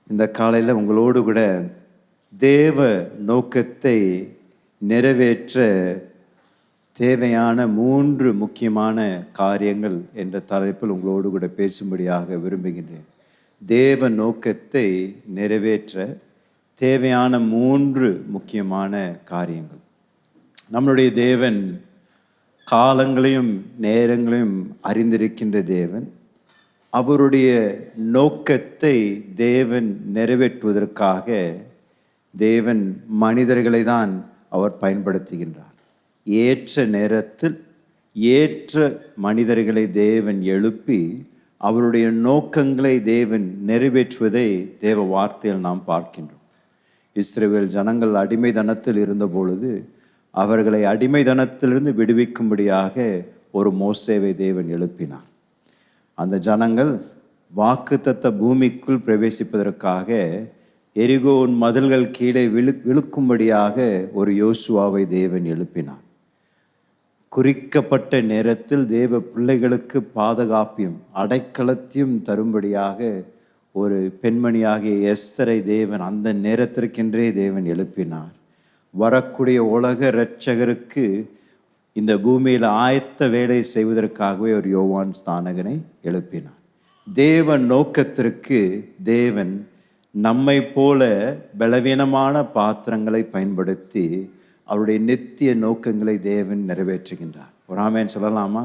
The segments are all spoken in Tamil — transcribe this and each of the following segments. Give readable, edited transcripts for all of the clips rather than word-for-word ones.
இந்த காலையில் உங்களோடு கூட தேவ நோக்கத்தை நிறைவேற்ற தேவையான 3 முக்கியமான காரியங்கள் என்ற தலைப்பில் உங்களோடு கூட பேசும்படியாக விரும்புகின்றேன். தேவ நோக்கத்தை நிறைவேற்ற தேவையான 3 முக்கியமான காரியங்கள். நம்மளுடைய தேவன் காலங்களையும் நேரங்களையும் அறிந்திருக்கின்ற தேவன். அவருடைய நோக்கத்தை தேவன் நிறைவேற்றுவதற்காக தேவன் மனிதர்களை தான் அவர் பயன்படுத்துகின்றார். ஏற்ற நேரத்தில் ஏற்ற மனிதர்களை தேவன் எழுப்பி அவருடைய நோக்கங்களை தேவன் நிறைவேற்றுவதை தேவ வார்த்தையில் நாம் பார்க்கின்றோம். இஸ்ரவேல் ஜனங்கள் அடிமைதனத்தில் இருந்த பொழுது அவர்களை அடிமைதனத்திலிருந்து விடுவிக்கும்படியாக ஒரு மோசேவை தேவன் எழுப்பினார். அந்த ஜனங்கள் வாக்குத்தத்த பூமிக்குள் பிரவேசிப்பதற்காக எரிகோன் மதில்கள் கீழே விழுக்கும்படியாக ஒரு யோசுவாவை தேவன் எழுப்பினார். குறிக்கப்பட்ட நேரத்தில் தேவ பிள்ளைகளுக்கு பாதுகாப்பையும் அடைக்கலத்தையும் தரும்படியாக ஒரு பெண்மணியாகிய எஸ்தரை தேவன் அந்த நேரத்திற்கென்றே தேவன் எழுப்பினார். வரக்கூடிய உலக இரட்சகருக்கு இந்த பூமியில் ஆயத்த வேலை செய்வதற்காகவே ஒரு யோவான் ஸ்நானகனை எழுப்பினார். தேவ நோக்கத்திற்கு தேவன் நம்மை போல பலவீனமான பாத்திரங்களை பயன்படுத்தி அவருடைய நித்திய நோக்கங்களை தேவன் நிறைவேற்றுகின்றார். ஒரு ஆமேன் சொல்லலாமா?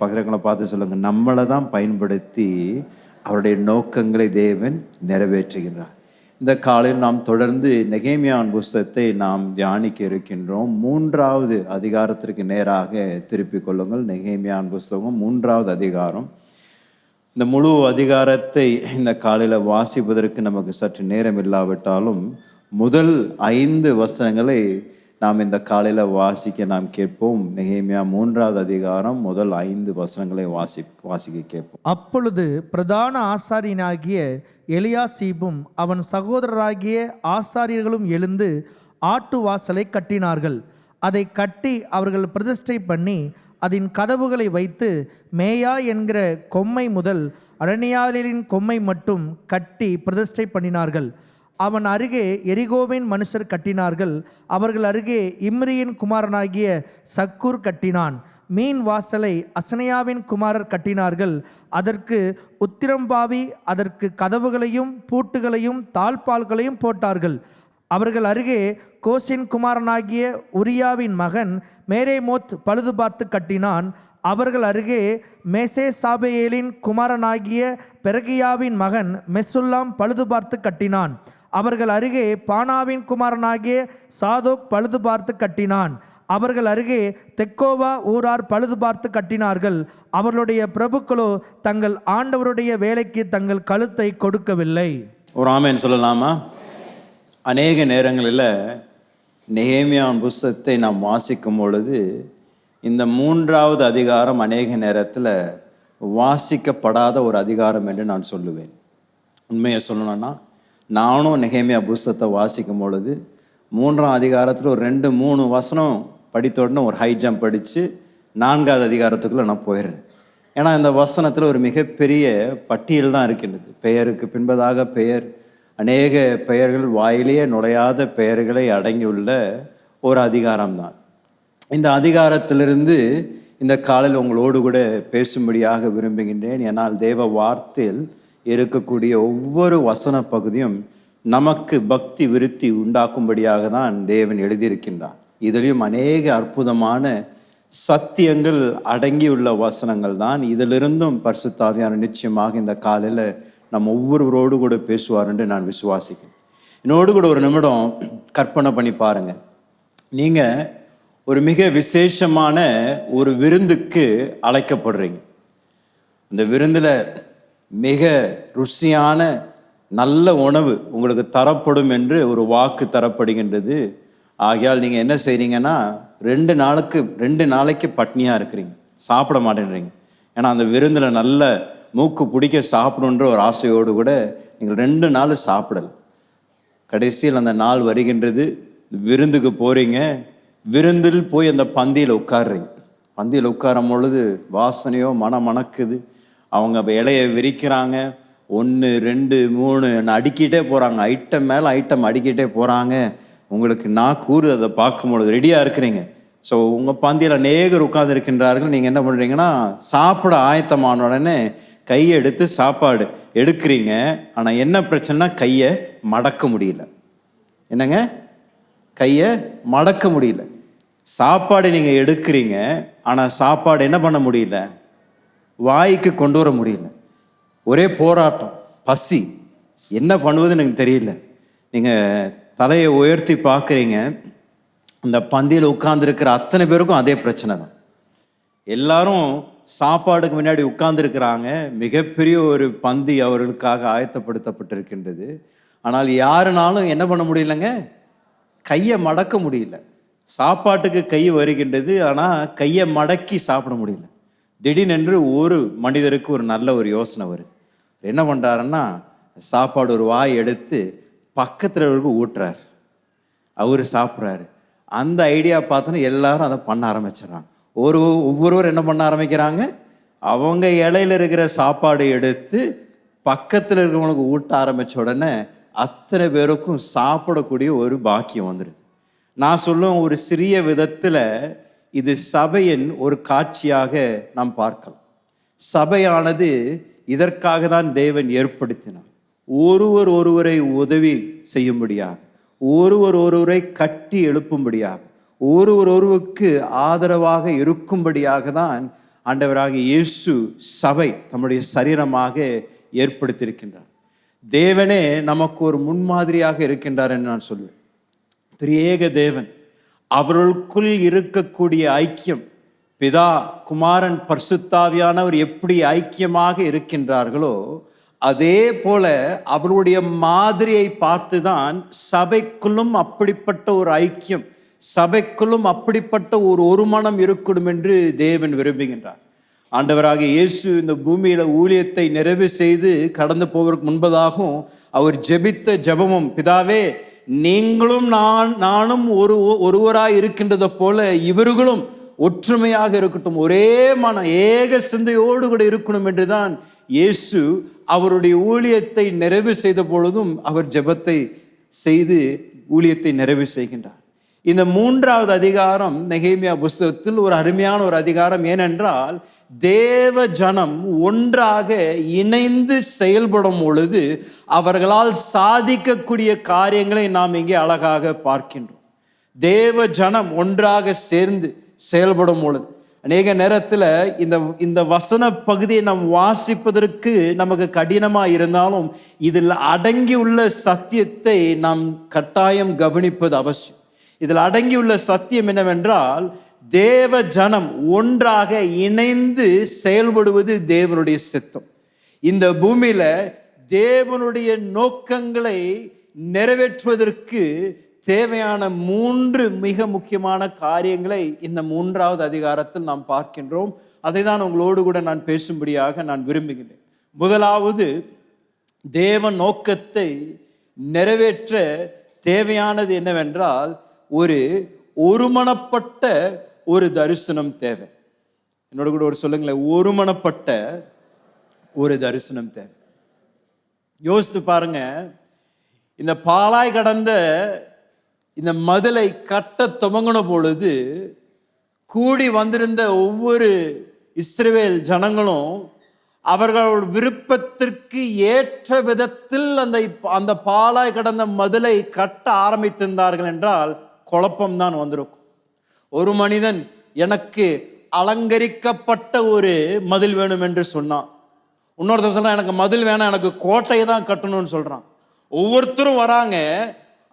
பக்கங்களை பார்த்து சொல்லுங்க. நம்மளை தான் பயன்படுத்தி அவருடைய நோக்கங்களை தேவன் நிறைவேற்றுகின்றார். இந்த காலையில் நாம் தொடர்ந்து நெகேமியாவின் புஸ்தகத்தை நாம் தியானிக்க இருக்கின்றோம். 3வது அதிகாரத்திற்கு நேராக திருப்பிக் கொள்ளுங்கள். நெகேமியாவின் புஸ்தகம் 3வது அதிகாரம். இந்த முழு அதிகாரத்தை இந்த காலையில் வாசிப்பதற்கு நமக்கு சற்று நேரம் இல்லாவிட்டாலும் முதல் 5 வசனங்களை நாம் இந்த காலையில் வாசிக்க நாம் கேட்போம். நெகேமியா 3வது அதிகாரம் முதல் 5 வசனங்களை வாசிக்க கேட்போம். அப்பொழுது பிரதான ஆசாரியனாகிய எலியாசீபும் அவன் சகோதரராகிய ஆசாரியர்களும் எழுந்து ஆட்டு வாசலை கட்டினார்கள். அதை கட்டி அவர்கள் பிரதிஷ்டை பண்ணி அதன் கதவுகளை வைத்து மேயா என்கிற கொம்மை முதல் அரணியாலின் கொம்மை மட்டும் கட்டி பிரதிஷ்டை பண்ணினார்கள். அவன் அருகே எரிகோவின் மனுஷர் கட்டினார்கள். அவர்கள் அருகே இம்ரியின் குமாரனாகிய சக்கூர் கட்டினான். மீன் வாசலை அசனையாவின் குமாரர் கட்டினார்கள். அதற்கு உத்திரம்பாவி அதற்கு கதவுகளையும் பூட்டுகளையும் தாழ்பால்களையும் போட்டார்கள். அவர்கள் அருகே கோசின் குமாரனாகிய உரியாவின் மகன் மேரேமோத் பழுது பார்த்து கட்டினான். அவர்கள் அருகே மேசே சாபேயேலின் குமாரனாகிய பெரகியாவின் மகன் மெசுல்லாம் பழுது பார்த்து கட்டினான். அவர்கள் அருகே பானாவின் குமாரனாகிய சாதோக் பழுது பார்த்து கட்டினான். அவர்கள் அருகே தெக்கோவா ஊரார் பழுது பார்த்து கட்டினார்கள். அவர்களுடைய பிரபுக்களோ தங்கள் ஆண்டவருடைய வேலைக்கு தங்கள் கழுத்தை கொடுக்கவில்லை. ஒரு ஆமேன் சொல்லலாமா? அநேக நேரங்களில் நெகேமியாவின் புஸ்தகத்தை நாம் வாசிக்கும் பொழுது இந்த 3வது அதிகாரம் அநேக நேரத்தில் வாசிக்கப்படாத ஒரு அதிகாரம் என்று நான் சொல்லுவேன். உண்மையை சொல்லணும்னா நானும் நெகேமியா புஸ்தகத்தை வாசிக்கும் பொழுது 3ஆம் அதிகாரத்தில் ஒரு 2-3 வசனம் படித்த உடனே ஒரு ஹை ஜம்ப் படித்து 4வது அதிகாரத்துக்குள்ளே நான் போயிடுறேன். ஏன்னா இந்த வசனத்தில் ஒரு மிகப்பெரிய பட்டியல் தான் இருக்கின்றது. பெயருக்கு பின்பதாக பெயர், அநேக பெயர்கள், வாயிலேயே நுழையாத பெயர்களை அடங்கியுள்ள ஒரு அதிகாரம்தான். இந்த அதிகாரத்திலிருந்து இந்த காலையில் உங்களோடு கூட பேசும்படியாக விரும்புகின்றேன். ஏன்னால் தேவ வார்த்தையில் இருக்கக்கூடிய ஒவ்வொரு வசன பகுதியும் நமக்கு பக்தி விருத்தி உண்டாக்கும்படியாக தான் தேவன் எழுதியிருக்கின்றார். இதிலையும் அநேக அற்புதமான சத்தியங்கள் அடங்கியுள்ள வசனங்கள் தான். இதிலிருந்தும் பரிசுத்த ஆவியானவர் நிச்சயமாக இந்த காலையில் நம்ம ஒவ்வொருவரோடு கூட பேசுவார் என்று நான் விசுவாசிக்கிறேன். என்னோடு கூட ஒரு நிமிடம் கற்பனை பண்ணி பாருங்கள். நீங்கள் ஒரு மிக விசேஷமான ஒரு விருந்துக்கு அழைக்கப்படுறீங்க. அந்த விருந்தில் மிக ருசியான நல்ல உணவு உங்களுக்கு தரப்படும் என்று ஒரு வாக்கு தரப்படுகின்றது. ஆகையால் நீங்கள் என்ன செய்கிறீங்கன்னா 2 நாளைக்கு பட்னியாக இருக்கிறீங்க, சாப்பிட மாட்டேன்றீங்க. ஏன்னா அந்த விருந்தில் நல்ல மூக்கு பிடிக்க சாப்பிடணுன்ற ஒரு ஆசையோடு கூட நீங்கள் 2 நாள் சாப்பிடலை. கடைசியில் அந்த நாள் வருகின்றது, விருந்துக்கு போகிறீங்க. விருந்தில் போய் அந்த பந்தியில் உட்காடுறீங்க. பந்தியில் உட்காரும் பொழுது வாசனையோ மணக்குது. அவங்க இலையை விரிக்கிறாங்க, 1 2 3 அடுக்கிட்டே போகிறாங்க, ஐட்டம் மேலே ஐட்டம் அடுக்கிட்டே போகிறாங்க. உங்களுக்கு நான் அதை பார்க்கும்பொழுது ரெடியாக இருக்கிறீங்க. ஸோ உங்கள் பந்தியில் அநேகர் உட்கார்ந்து இருக்கின்றார்கள். நீங்கள் என்ன பண்ணுறீங்கன்னா, சாப்பிட ஆயத்தமான உடனே கையை எடுத்து சாப்பாடு எடுக்கிறீங்க. ஆனால் என்ன பிரச்சனைனா, கையை மடக்க முடியல. என்னங்க, கையை மடக்க முடியல. சாப்பாடு நீங்கள் எடுக்கிறீங்க, ஆனால் சாப்பாடு என்ன பண்ண முடியல, வாய்க்கு கொண்டு வர முடியல. ஒரே போராட்டம், பசி, என்ன பண்ணுவதுன்னு எனக்கு தெரியல. நீங்கள் தலையை உயர்த்தி பார்க்குறீங்க, இந்த பந்தியில் உட்கார்ந்துருக்கிற அத்தனை பேருக்கும் அதே பிரச்சனை தான். எல்லாரும் சாப்பாடுக்கு முன்னாடி உட்கார்ந்துருக்கிறாங்க. மிகப்பெரிய ஒரு பந்தி அவர்களுக்காக ஆயத்தப்படுத்தப்பட்டிருக்கின்றது. ஆனால் யாருனாலும் என்ன பண்ண முடியலங்க, கையை மடக்க முடியல. சாப்பாட்டுக்கு கை வருகின்றது, ஆனால் கையை மடக்கி சாப்பிட முடியல. திடீரென்று ஒரு மனிதருக்கு ஒரு நல்ல ஒரு யோசனை வருது. என்ன பண்ணுறாருன்னா, சாப்பாடு ஒரு வாய் எடுத்து பக்கத்தில் அவருக்கு ஊட்டுறாரு. அவர் சாப்பிட்றாரு. அந்த ஐடியா பார்த்தோன்னா எல்லாரும் அதை பண்ண ஆரம்பிச்சிடறாங்க. ஒவ்வொருவர் என்ன பண்ண ஆரம்பிக்கிறாங்க, அவங்க இலையில் இருக்கிற சாப்பாடு எடுத்து பக்கத்தில் இருக்கிறவங்களுக்கு ஊட்ட ஆரம்பித்த உடனே அத்தனை பேருக்கும் சாப்பிடக்கூடிய ஒரு பாக்கியம் வந்துடுது. நான் சொல்லுவேன், ஒரு சிறிய விதத்தில் இது சபையின் ஒரு காட்சியாக நாம் பார்க்கலாம். சபையானது இதற்காக தான் தேவன் ஏற்படுத்தினார். ஒருவரை உதவி செய்யும்படியாக, ஒருவரை கட்டி எழுப்பும்படியாக, ஒருவருக்கு ஆதரவாக இருக்கும்படியாக தான் ஆண்டவராக இயேசு சபை தம்முடைய சரீரமாக ஏற்படுத்தியிருக்கின்றார். தேவனே நமக்கு ஒரு முன்மாதிரியாக இருக்கின்றார் என்று நான் சொல்வேன். திரியேக தேவன், அவர்களுக்குள் இருக்கக்கூடிய ஐக்கியம், பிதா குமாரன் பரிசுத்தாவியானவர் எப்படி ஐக்கியமாக இருக்கின்றார்களோ அதே போல அவருடைய மாதிரியை பார்த்துதான் சபைக்குள்ளும் அப்படிப்பட்ட ஒரு ஐக்கியம், சபைக்குள்ளும் அப்படிப்பட்ட ஒரு மனம் இருக்கணும் என்று தேவன் விரும்புகின்றார். ஆண்டவராக இயேசு இந்த பூமியில ஊழியத்தை நிறைவு செய்து கடந்து போவதற்கு முன்பதாகவும் அவர் ஜெபித்த ஜெபமும், பிதாவே நீங்களும் நானும் ஒருவராய் இருக்கின்றதை போல இவர்களும் ஒற்றுமையாக இருக்கட்டும், ஒரே மன ஏக சிந்தையோடு கூட இருக்கணும் என்றுதான் இயேசு அவருடைய ஊழியத்தை நிறைவு செய்த பொழுதும் அவர் ஜெபத்தை செய்து ஊழியத்தை நிறைவு செய்கின்றார். இந்த 3வது அதிகாரம் நெகேமியா புஸ்தகத்தில் ஒரு அருமையான ஒரு அதிகாரம். ஏனென்றால் தேவ ஜனம் ஒன்றாக இணைந்து செயல்படும் பொழுது அவர்களால் சாதிக்கக்கூடிய காரியங்களை நாம் இங்கே அழகாக பார்க்கின்றோம். தேவ ஜனம் ஒன்றாக சேர்ந்து செயல்படும் பொழுது அநேக நேரத்தில் இந்த வசன பகுதியை நாம் வாசிப்பதற்கு நமக்கு கடினமாக இருந்தாலும் இதில் அடங்கியுள்ள சத்தியத்தை நாம் கட்டாயம் கவனிப்பது அவசியம். இதில் அடங்கியுள்ள சத்தியம் என்னவென்றால், தேவ ஜனம் ஒன்றாக இணைந்து செயல்படுவது தேவனுடைய சித்தம். இந்த பூமியில தேவனுடைய நோக்கங்களை நிறைவேற்றுவதற்கு தேவையான 3 மிக முக்கியமான காரியங்களை இந்த 3வது அதிகாரத்தில் நாம் பார்க்கின்றோம். அதை தான் உங்களோடு கூட நான் பேசும்படியாக நான் விரும்புகிறேன். முதலாவது, தேவ நோக்கத்தை நிறைவேற்ற தேவையானது என்னவென்றால், ஒருமனப்பட்ட ஒரு தரிசனம் தேவை. என்னோட கூட சொல்லுங்களேன், ஒருமனப்பட்ட ஒரு தரிசனம் தேவை. யோசித்து பாருங்க, இந்த பாலாய் கடந்த இந்த மதிலை கட்ட துவங்கின பொழுது கூடி வந்திருந்த ஒவ்வொரு இஸ்ரவேல் ஜனங்களும் அவர்களோட விருப்பத்திற்கு ஏற்ற விதத்தில் அந்த பாலாய் கடந்த மதிலை கட்ட ஆரம்பித்திருந்தார்கள் என்றால் குழப்பம்தான் வந்திருக்கும். ஒரு மனிதன் எனக்கு அலங்கரிக்கப்பட்ட ஒரு மதில் வேணும் என்று சொன்னான். இன்னொருத்தர் சொல்றான், எனக்கு மதில் வேணாம், எனக்கு கோட்டையை தான் கட்டணும்னு சொல்றான். ஒவ்வொருத்தரும் வராங்க,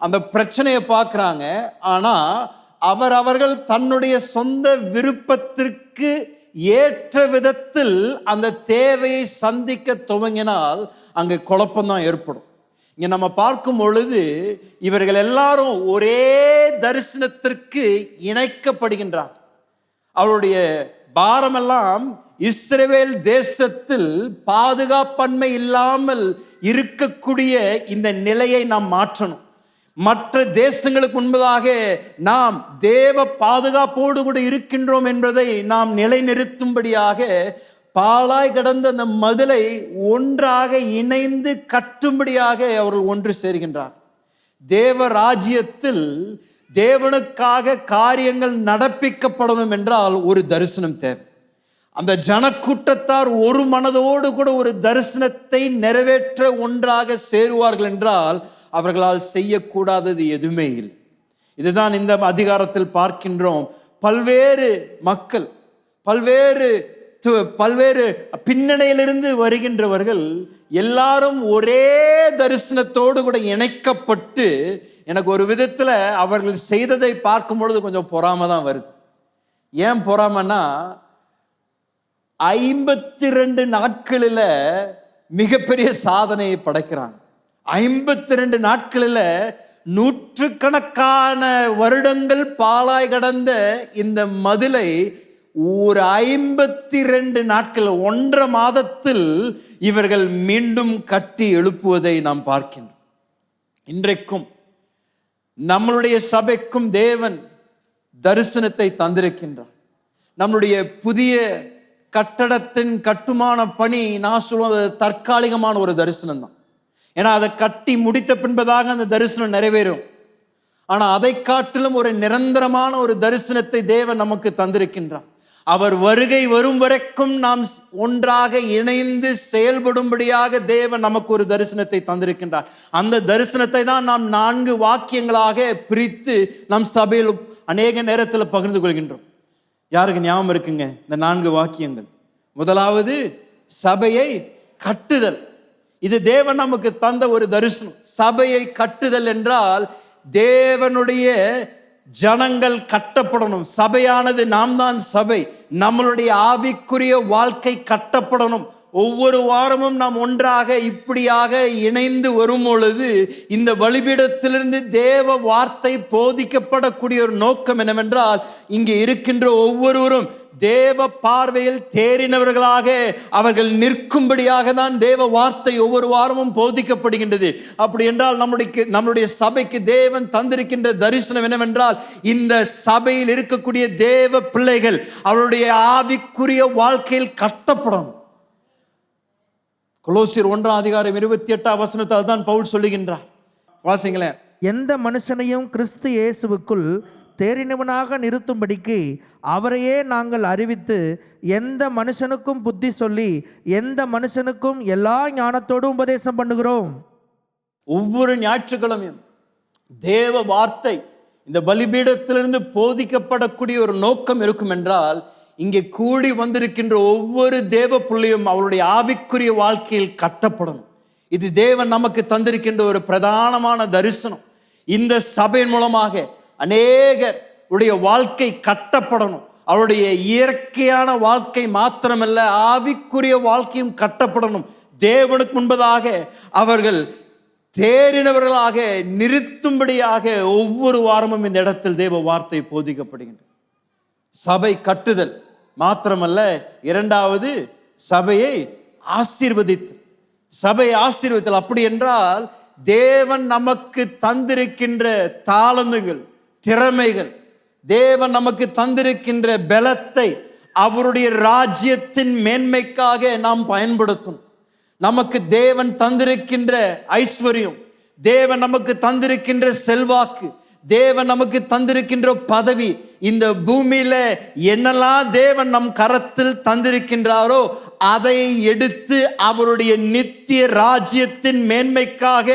அந்த பிரச்சனையை பார்க்குறாங்க. ஆனால் அவர்கள் தன்னுடைய சொந்த விருப்பத்திற்கு ஏற்ற விதத்தில் அந்த தேவையை சந்திக்க துவங்கினால் அங்கே குழப்பம்தான் ஏற்படும். இங்கே நம்ம பார்க்கும் பொழுது இவர்கள் எல்லாரும் ஒரே தரிசனத்திற்கு இணைக்கப்படுகின்றார். அவருடைய பாரமெல்லாம் இஸ்ரவேல் தேசத்தில் பாதுகாப்பன்மை இல்லாமல் இருக்கக்கூடிய இந்த நிலையை நாம் மாற்றணும். மற்ற தேசங்களுக்கு முன்பதாக நாம் தேவ பாதுகாப்போடு கூட இருக்கின்றோம் என்பதை நாம் நிலைநிறுத்தும்படியாக பாழாய் கிடந்த அந்த மதிலை ஒன்றாக இணைந்து கட்டும்படியாக அவர்கள் ஒன்று சேர்கின்றார். தேவ ராஜ்யத்தில் தேவனுக்காக காரியங்கள் நடப்பிக்கப்படணும் என்றால் ஒரு தரிசனம் தேவை. அந்த ஜனக்கூட்டத்தார் ஒரு மனதோடு கூட ஒரு தரிசனத்தை நிறைவேற்ற ஒன்றாக சேருவார்கள் என்றால் அவர்களால் செய்யக்கூடாதது எதுவுமே இல்லை. இதுதான் இந்த அதிகாரத்தில் பார்க்கின்றோம். பல்வேறு மக்கள், பல்வேறு பின்னணியிலிருந்து வருகின்றவர்கள் எல்லாரும் ஒரே தரிசனத்தோடு கூட இணைக்கப்பட்டு, எனக்கு ஒரு விதத்தில் அவர்கள் செய்ததை பார்க்கும் பொழுது கொஞ்சம் பொறாமை தான் வருது. ஏன் பொறாமைன்னா, 52 நாட்களில் மிகப்பெரிய சாதனையை படைக்கிறாங்க. 52 நாட்களில் நூற்றுக்கணக்கான வருடங்கள் பாழாய் கடந்த இந்த மதிலை ஒரு 52 நாட்கள், 1.5 மாதத்தில் இவர்கள் மீண்டும் கட்டி எழுப்புவதை நாம் பார்க்கின்றோம். இன்றைக்கும் நம்மளுடைய சபைக்கும் தேவன் தரிசனத்தை தந்திருக்கின்றார். நம்முடைய புதிய கட்டடத்தின் கட்டுமான பணி, நான் சொல்வது தற்காலிகமான ஒரு தரிசனம் தான். ஏன்னா அதை கட்டி முடித்த பின்பதாக அந்த தரிசனம் நிறைவேறும். ஆனால் அதை காட்டிலும் ஒரு நிரந்தரமான ஒரு தரிசனத்தை தேவன் நமக்கு தந்திருக்கின்றார். அவர் வருகை வரும் வரைக்கும் நாம் ஒன்றாக இணைந்து செயல்படும்படியாக தேவன் நமக்கு ஒரு தரிசனத்தை தந்திருக்கின்றார். அந்த தரிசனத்தை தான் நாம் 4 வாக்கியங்களாக பிரித்து நம் சபையில் அநேக நேரத்தில் பகிர்ந்து கொள்கின்றோம். யாருக்கு ஞாபகம் இருக்குங்க இந்த 4 வாக்கியங்கள்? முதலாவது, சபையை கட்டுதல். இது தேவன் நமக்கு தந்த ஒரு தரிசனம். சபையை கட்டுதல் என்றால் தேவனுடைய ஜனங்கள் கட்டப்படணும். சபையானது நாம் தான் சபை. நம்மளுடைய ஆவிக்குரிய வாழ்க்கை கட்டப்படணும். ஒவ்வொரு வாரமும் நாம் ஒன்றாக இப்படியாக இணைந்து வரும் பொழுது இந்த பலிபீடத்திலிருந்து தேவ வார்த்தை போதிக்கப்படக்கூடிய ஒரு நோக்கம் என்னவென்றால், இங்கே இருக்கின்ற ஒவ்வொருவரும் தேவ பார்வையில் தேறினவர்களாக அவர்கள் நிற்கும்படியாக தான் தேவ வார்த்தை ஒவ்வொரு வாரமும் போதிக்கப்படுகின்றது. அப்படி என்றால் நம்முடைய சபைக்கு தேவன் தந்திருக்கின்ற தரிசனம் என்னவென்றால், இந்த சபையில் இருக்கக்கூடிய தேவ பிள்ளைகள் அவருடைய ஆவிக்குரிய வாழ்க்கையில் கட்டப்படணும். கொலோசியர் 1:28 அதுதான் பவுல் சொல்லுகின்றார். வாசிங்களேன். எந்த மனுஷனையும் கிறிஸ்து இயேசுவுக்குள் தேறினவனாக நிறுத்தும்படிக்கு அவரையே நாங்கள் அறிவித்து, எந்த மனுஷனுக்கும் புத்தி சொல்லி எந்த மனுஷனுக்கும் எல்லா ஞானத்தோடும் உபதேசம் பண்ணுகிறோம். ஒவ்வொரு ஞாயிற்றுக்கிழமையும் தேவ வார்த்தை இந்த பலிபீடத்திலிருந்து போதிக்கப்படக்கூடிய ஒரு நோக்கம் இருக்கும் என்றால், இங்கே கூடி வந்திருக்கின்ற ஒவ்வொரு தேவ பிள்ளையும் அவருடைய ஆவிக்குரிய வாழ்க்கையில் கட்டப்படணும். இது தேவன் நமக்கு தந்திருக்கின்ற ஒரு பிரதானமான தரிசனம். இந்த சபையின் மூலமாக அநேகர் உடைய வாழ்க்கை கட்டப்படணும். அவருடைய இயற்கையான வாழ்க்கை மாத்திரமல்ல, ஆவிக்குரிய வாழ்க்கையும் கட்டப்படணும். தேவனுக்கு முன்பதாக அவர்கள் தேறினவர்களாக நிறுத்தும்படியாக ஒவ்வொரு வாரமும் இந்த இடத்தில் தேவ வார்த்தை போதிக்கப்படுகின்றது. சபை கட்டுதல் மாத்திரமல்ல, இரண்டாவது சபையை ஆசீர்வதித்தல். சபை ஆசீர்வதித்தல் அப்படி என்றால், தேவன் நமக்கு தந்திருக்கின்ற தாளந்துகள், திறமைகள், தேவன் நமக்கு தந்திருக்கின்ற பலத்தை அவருடைய ராஜ்யத்தின் மேன்மைக்காக நாம் பயன்படுத்தணும். நமக்கு தேவன் தந்திருக்கின்ற ஐஸ்வர்யம், தேவன் நமக்கு தந்திருக்கின்ற செல்வாக்கு, தேவன் நமக்கு தந்திருக்கின்ற பதவி, இந்த பூமியில என்னெல்லாம் தேவன் நம் கரத்தில் தந்திருக்கின்றாரோ அதை எடுத்து அவருடைய நித்திய ராஜ்யத்தின் மேன்மைக்காக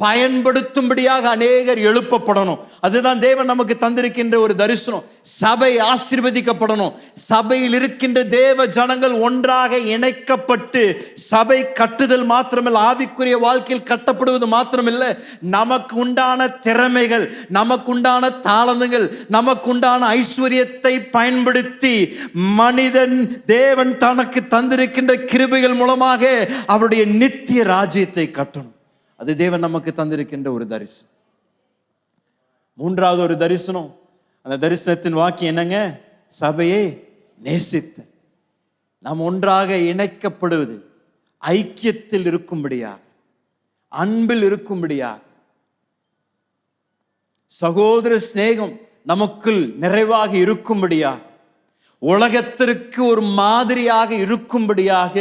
பயன்படுத்தும்படியாக அநேகர் எழுப்பப்படணும். அதுதான் தேவன் நமக்கு தந்திருக்கின்ற ஒரு தரிசனம். சபை ஆசீர்வதிக்கப்படணும். சபையில் இருக்கின்ற தேவ ஜனங்கள் ஒன்றாக இணைக்கப்பட்டு சபை கட்டுதல் மாத்திரமல்ல, ஆவிக்குரிய வாழ்க்கையில் கட்டப்படுவது மாத்திரமில்லை, நமக்கு உண்டான திறமைகள், நமக்கு உண்டான தாளந்துகள், நமக்கு உண்டான ஐஸ்வர்யத்தை பயன்படுத்தி மனிதன் தேவன் தனக்கு தந்திருக்கின்ற கிருபைகள் மூலமாக அவருடைய நித்திய ராஜ்யத்தை கட்டணும். அது தேவன் நமக்கு தந்திருக்கின்ற ஒரு தரிசனம். மூன்றாவது ஒரு தரிசனம், அந்த தரிசனத்தின் வாக்கியம் என்னங்க? சபையை நேசித்த. நாம் ஒன்றாக இணைக்கப்படுவது, ஐக்கியத்தில் இருக்கும்படியாக, அன்பில் இருக்கும்படியாக, சகோதர சிநேகம் நமக்குள் நிறைவாக இருக்கும்படியாக, உலகத்திற்கு ஒரு மாதிரியாக இருக்கும்படியாக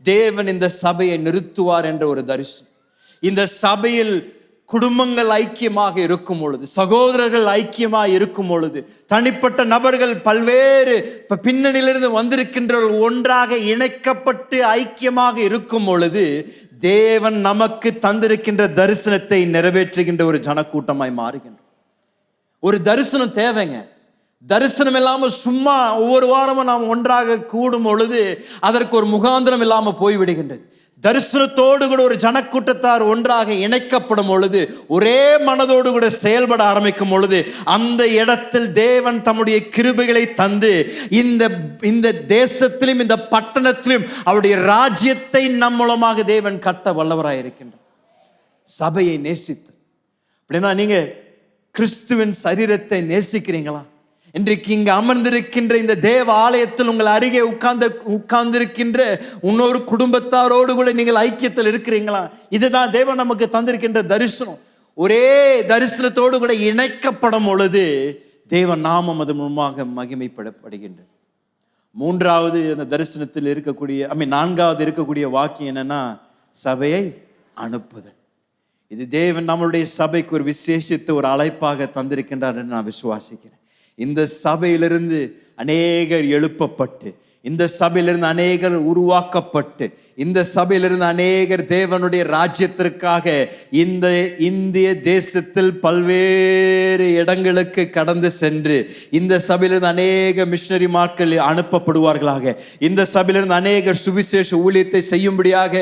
தேவன் இந்த சபையை நிறுத்துவார் என்ற ஒரு தரிசனம். இந்த சபையில் குடும்பங்கள் ஐக்கியமாக இருக்கும் பொழுது, சகோதரர்கள் ஐக்கியமாக இருக்கும் பொழுது, தனிப்பட்ட நபர்கள் பல்வேறு பின்னணியிலிருந்து வந்திருக்கின்றவர்கள் ஒன்றாக இணைக்கப்பட்டு ஐக்கியமாக இருக்கும் பொழுது தேவன் நமக்கு தந்திருக்கின்ற தரிசனத்தை நிறைவேற்றுகின்ற ஒரு ஜனக்கூட்டமாய் மாறுகின்ற ஒரு தரிசனம் தேவைங்க. தரிசனம் இல்லாமல் சும்மா ஒவ்வொரு வாரமும் நாம் ஒன்றாக கூடும் பொழுது அதற்கு ஒரு முகாந்திரம் இல்லாமல் போய்விடுகின்றது. தரிசனத்தோடு கூட ஒரு ஜனக்கூட்டத்தார் ஒன்றாக இணைக்கப்படும் பொழுது, ஒரே மனதோடு கூட செயல்பட ஆரம்பிக்கும் பொழுது, அந்த இடத்தில் தேவன் தம்முடைய கிருபைகளை தந்து இந்த தேசத்திலும் இந்த பட்டணத்திலும் அவருடைய ராஜ்யத்தை நம் மூலமாக தேவன் கட்ட வல்லவராய் இருக்கின்றார். சபையை நேசித்து, அப்படின்னா நீங்க கிறிஸ்துவின் சரீரத்தை நேசிக்கிறீங்களா? இன்றைக்கு இங்கு அமர்ந்திருக்கின்ற இந்த தேவ ஆலயத்தில் உங்கள் அருகே உட்கார்ந்திருக்கின்ற இன்னொரு குடும்பத்தாரோடு கூட நீங்கள் ஐக்கியத்தில் இருக்கிறீங்களா? இதுதான் தேவன் நமக்கு தந்திருக்கின்ற தரிசனம். ஒரே தரிசனத்தோடு கூட இணைக்கப்படும் பொழுது தேவன் நாமம் அது மூலமாக மகிமைப்படப்படுகின்றது. மூன்றாவது அந்த தரிசனத்தில் இருக்கக்கூடிய நான்காவது இருக்கக்கூடிய வாக்கியம் என்னன்னா, சபையை அனுப்புதல். இது தேவன் நம்மளுடைய சபைக்கு ஒரு விசேஷித்த ஒரு அழைப்பாக தந்திருக்கின்றார் என்று நான் விசுவாசிக்கிறேன். இந்த சபையிலிருந்து அநேகர் எழுப்பப்பட்டு, இந்த சபையிலிருந்து அநேகர் உருவாக்கப்பட்டு, இந்த சபையிலிருந்து அநேகர் தேவனுடைய ராஜ்யத்திற்காக இந்த இந்திய தேசத்தில் பல்வேறு இடங்களுக்கு கடந்து சென்று இந்த சபையிலிருந்து அநேக மிஷனரிமார்கள் அனுப்பப்படுவார்களாக. இந்த சபையிலிருந்து அநேகர் சுவிசேஷ ஊழியத்தை செய்யும்படியாக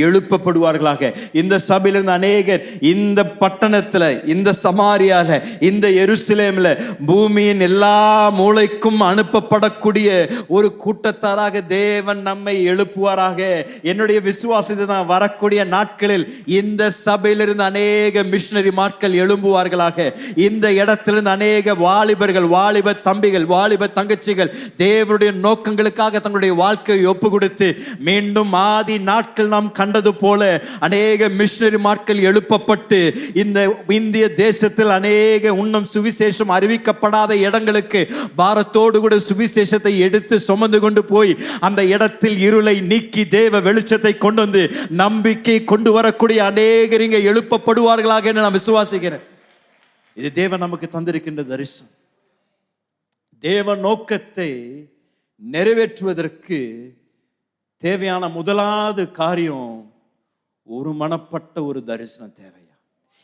எழுப்பப்படுவார்களாக. இந்த சபையிலிருந்து அநேகர் இந்த பட்டணத்தில், இந்த சமாரியால, இந்த எருசலேம்ல, பூமியின் எல்லா மூலைக்கும் அனுப்பப்படக்கூடிய ஒரு கூட்டத்தாராக தேவன் நம்மை எழுப்புவாராக. என்னுடைய விசுவாசத்தை தான் வரக்கூடிய நாட்களில் இந்த சபையிலிருந்து அநேக மிஷனரி மார்கள் எழும்புவார்களாக. இந்த இடத்திலிருந்து அநேக வாலிபர்கள், வாலிப தம்பிகள், வாலிப தங்கச்சிகள் தேவனுடைய நோக்கங்களுக்காக தங்களுடைய வாழ்க்கையை ஒப்பு கொடுத்து மீண்டும் ஆதி நாட்கள் நாம் கண்டது போல அநேக மிஷனரி மார்கள் எழுப்பப்பட்டு இந்த இந்திய தேசத்தில் அநேக இன்னும் சுவிசேஷம் அறிவிக்கப்படாத இடங்களுக்கு பாரத்தோடு கூட சுவிசேஷத்தை எடுத்து சுமந்து கொண்டு போய் அந்த இடத்தில் இருளை நீக்கி தேவ வெளிச்சத்தை கொண்டு வந்து நம்பிக்கை கொண்டு வரக்கூடிய அநேகர் இங்கே எழுப்பப்படுவார்களாக என்று நான் விசுவாசிக்கிறேன். இது தேவன் நமக்கு தந்திருக்கின்ற தரிசனம். தேவ நோக்கத்தை நிறைவேற்றுவதற்கு தேவையான முதலாவது காரியம் ஒரு மனப்பட்ட ஒரு தரிசனம் தேவையா.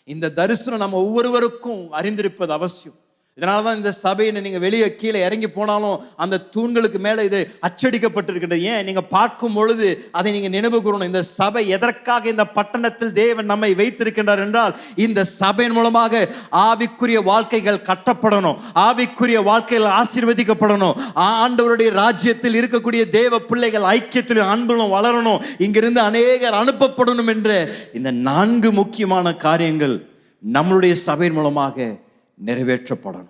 இந்த தரிசனம் நம்ம ஒவ்வொருவருக்கும் அறிந்திருப்பது அவசியம். இதனாலதான் இந்த சபையை நீங்க வெளியே கீழே இறங்கி போனாலும் அந்த தூண்களுக்கு மேல இது அச்சடிக்கப்பட்டிருக்கின்றது. ஏன்? நீங்க பார்க்கும் பொழுது அதை நீங்க நினைவு கூறணும். இந்த சபை எதற்காக இந்த பட்டணத்தில் தேவன் நம்மை வைத்திருக்கின்றார் என்றால், இந்த சபையின் மூலமாக ஆவிக்குரிய வாழ்க்கைகள் கட்டப்படணும், ஆவிக்குரிய வாழ்க்கைகள் ஆசீர்வதிக்கப்படணும், ஆண்டவருடைய ராஜ்யத்தில் இருக்கக்கூடிய தேவ பிள்ளைகள் ஐக்கியத்திலும் அன்பிலும் வளரணும், இங்கிருந்து அநேகர் அனுப்பப்படணும் என்ற இந்த 4 முக்கியமான காரியங்கள் நம்மளுடைய சபையின் மூலமாக நிறைவேற்றப்படணும்.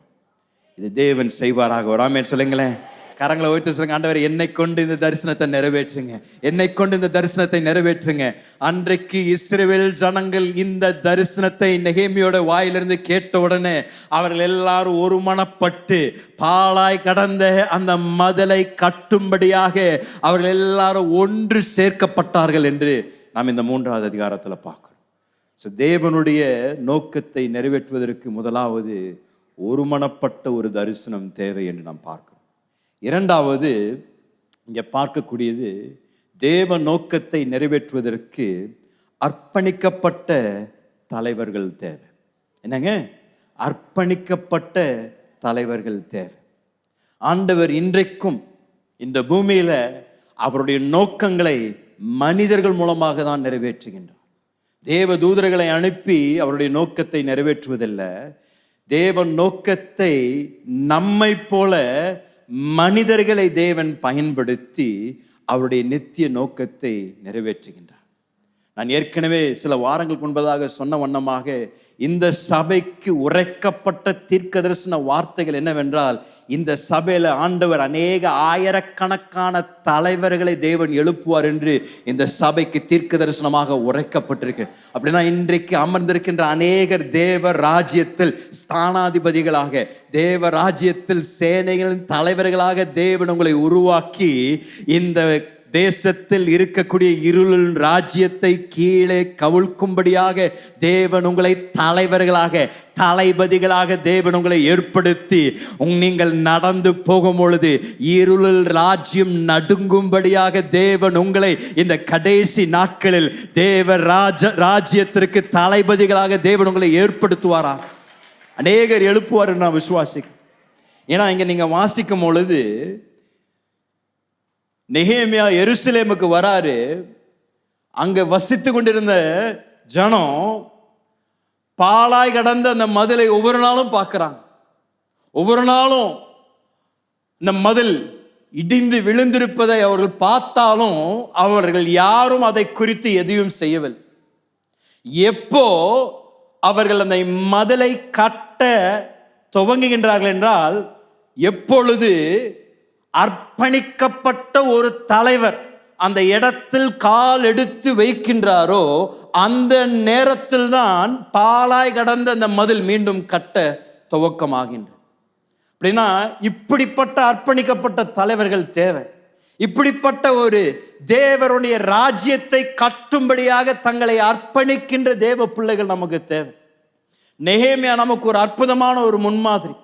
இது தேவன் செய்வாராக. ஒரு ஆமென் சொல்லுங்களேன். கரங்களை உயர்த்தி சொல்லுங்க, ஆண்டவரே என்னை கொண்டு இந்த தரிசனத்தை நிறைவேற்றுங்க, என்னை கொண்டு இந்த தரிசனத்தை நிறைவேற்றுங்க. அன்றைக்கு இஸ்ரவேல் ஜனங்கள் இந்த தரிசனத்தை நெகேமியோட வாயிலிருந்து கேட்ட உடனே அவர்கள் எல்லாரும் ஒருமனப்பட்டு பாழாய் கடந்த அந்த மதிலை கட்டும்படியாக அவர்கள் எல்லாரும் ஒன்று சேர்க்கப்பட்டார்கள் என்று நாம் இந்த 3வது அதிகாரத்தில் பார்க்கிறோம். தேவனுடைய நோக்கத்தை நிறைவேற்றுவதற்கு முதலாவது ஒருமனப்பட்ட ஒரு தரிசனம் தேவை என்று நாம் பார்க்கிறோம். 2வது இங்கே பார்க்கக்கூடியது, தேவ நோக்கத்தை நிறைவேற்றுவதற்கு அர்ப்பணிக்கப்பட்ட தலைவர்கள் தேவை. என்னங்க? அர்ப்பணிக்கப்பட்ட தலைவர்கள் தேவை. ஆண்டவர் இன்றைக்கும் இந்த பூமியில அவருடைய நோக்கங்களை மனிதர்கள் மூலமாக தான் நிறைவேற்றுகின்றார். தேவ தூதர்களை அனுப்பி அவருடைய நோக்கத்தை நிறைவேற்றுவதில்ல. தேவ நோக்கத்தை நம்மை போல மனிதர்களை தேவன் பயன்படுத்தி அவருடைய நித்திய நோக்கத்தை நிறைவேற்றுகின்றார். நான் ஏற்கனவே சில வாரங்களுக்கு முன்பதாக சொன்ன வண்ணமாக இந்த சபைக்கு உரைக்கப்பட்ட தீர்க்கதரிசன வார்த்தைகள் என்னவென்றால், இந்த சபையில ஆண்டவர் அநேக ஆயிரக்கணக்கான தலைவர்களை தேவன் எழுப்புவார் என்று இந்த சபைக்கு தீர்க்க தரிசனமாக உரைக்கப்பட்டிருக்கு. அப்படின்னா இன்றைக்கு அமர்ந்திருக்கின்ற அநேகர் தேவ ராஜ்யத்தில் ஸ்தானாதிபதிகளாக, தேவ ராஜ்யத்தில் சேனைகளின் தலைவர்களாக தேவன் உங்களை உருவாக்கி இந்த தேசத்தில் இருக்கக்கூடிய இருளின் ராஜ்யத்தை கீழே கவிழ்க்கும்படியாக தேவன் உங்களை தலைவர்களாக, தளபதிகளாக தேவன் உங்களை ஏற்படுத்தி நீங்கள் நடந்து போகும் பொழுது இருளில் ராஜ்யம் நடுங்கும்படியாக தேவன் உங்களை இந்த கடைசி நாட்களில் தேவ ராஜ்யத்திற்கு தளபதிகளாக தேவன் உங்களை ஏற்படுத்துவாரா? அநேகர் எழுப்புவார் நான் விசுவாசிக்கிறேன். ஏன்னா இங்க நீங்க வாசிக்கும் பொழுது நெகேமியா எருசலேமுக்கு வராரு. அங்க வசித்து கொண்டிருந்த ஜனம் பாழாய் கடந்த அந்த மதிலை ஒவ்வொரு நாளும் பார்க்கிறாங்க. ஒவ்வொரு நாளும் இந்த மதில் இடிந்து விழுந்திருப்பதை அவர்கள் பார்த்தாலும் அவர்கள் யாரும் அதை குறித்து எதையும் செய்யவில்லை. எப்போ அவர்கள் அந்த மதிலை கட்ட துவங்குகின்றார்கள் என்றால், எப்பொழுது அர்ப்பணிக்கப்பட்ட ஒரு தலைவர் அந்த இடத்தில் கால் எடுத்து வைக்கின்றாரோ அந்த நேரத்தில் தான் பாழாய் கடந்த அந்த மதில் மீண்டும் கட்ட துவக்கமாகின்றது. அப்படின்னா இப்படிப்பட்ட அர்ப்பணிக்கப்பட்ட தலைவர்கள் தேவை. இப்படிப்பட்ட ஒரு தேவருடைய ராஜ்யத்தை கட்டும்படியாக தங்களை அர்ப்பணிக்கின்ற தேவ பிள்ளைகள் நமக்கு தேவை. நெகேமியா நமக்கு ஒரு அற்புதமான ஒரு முன்மாதிரி.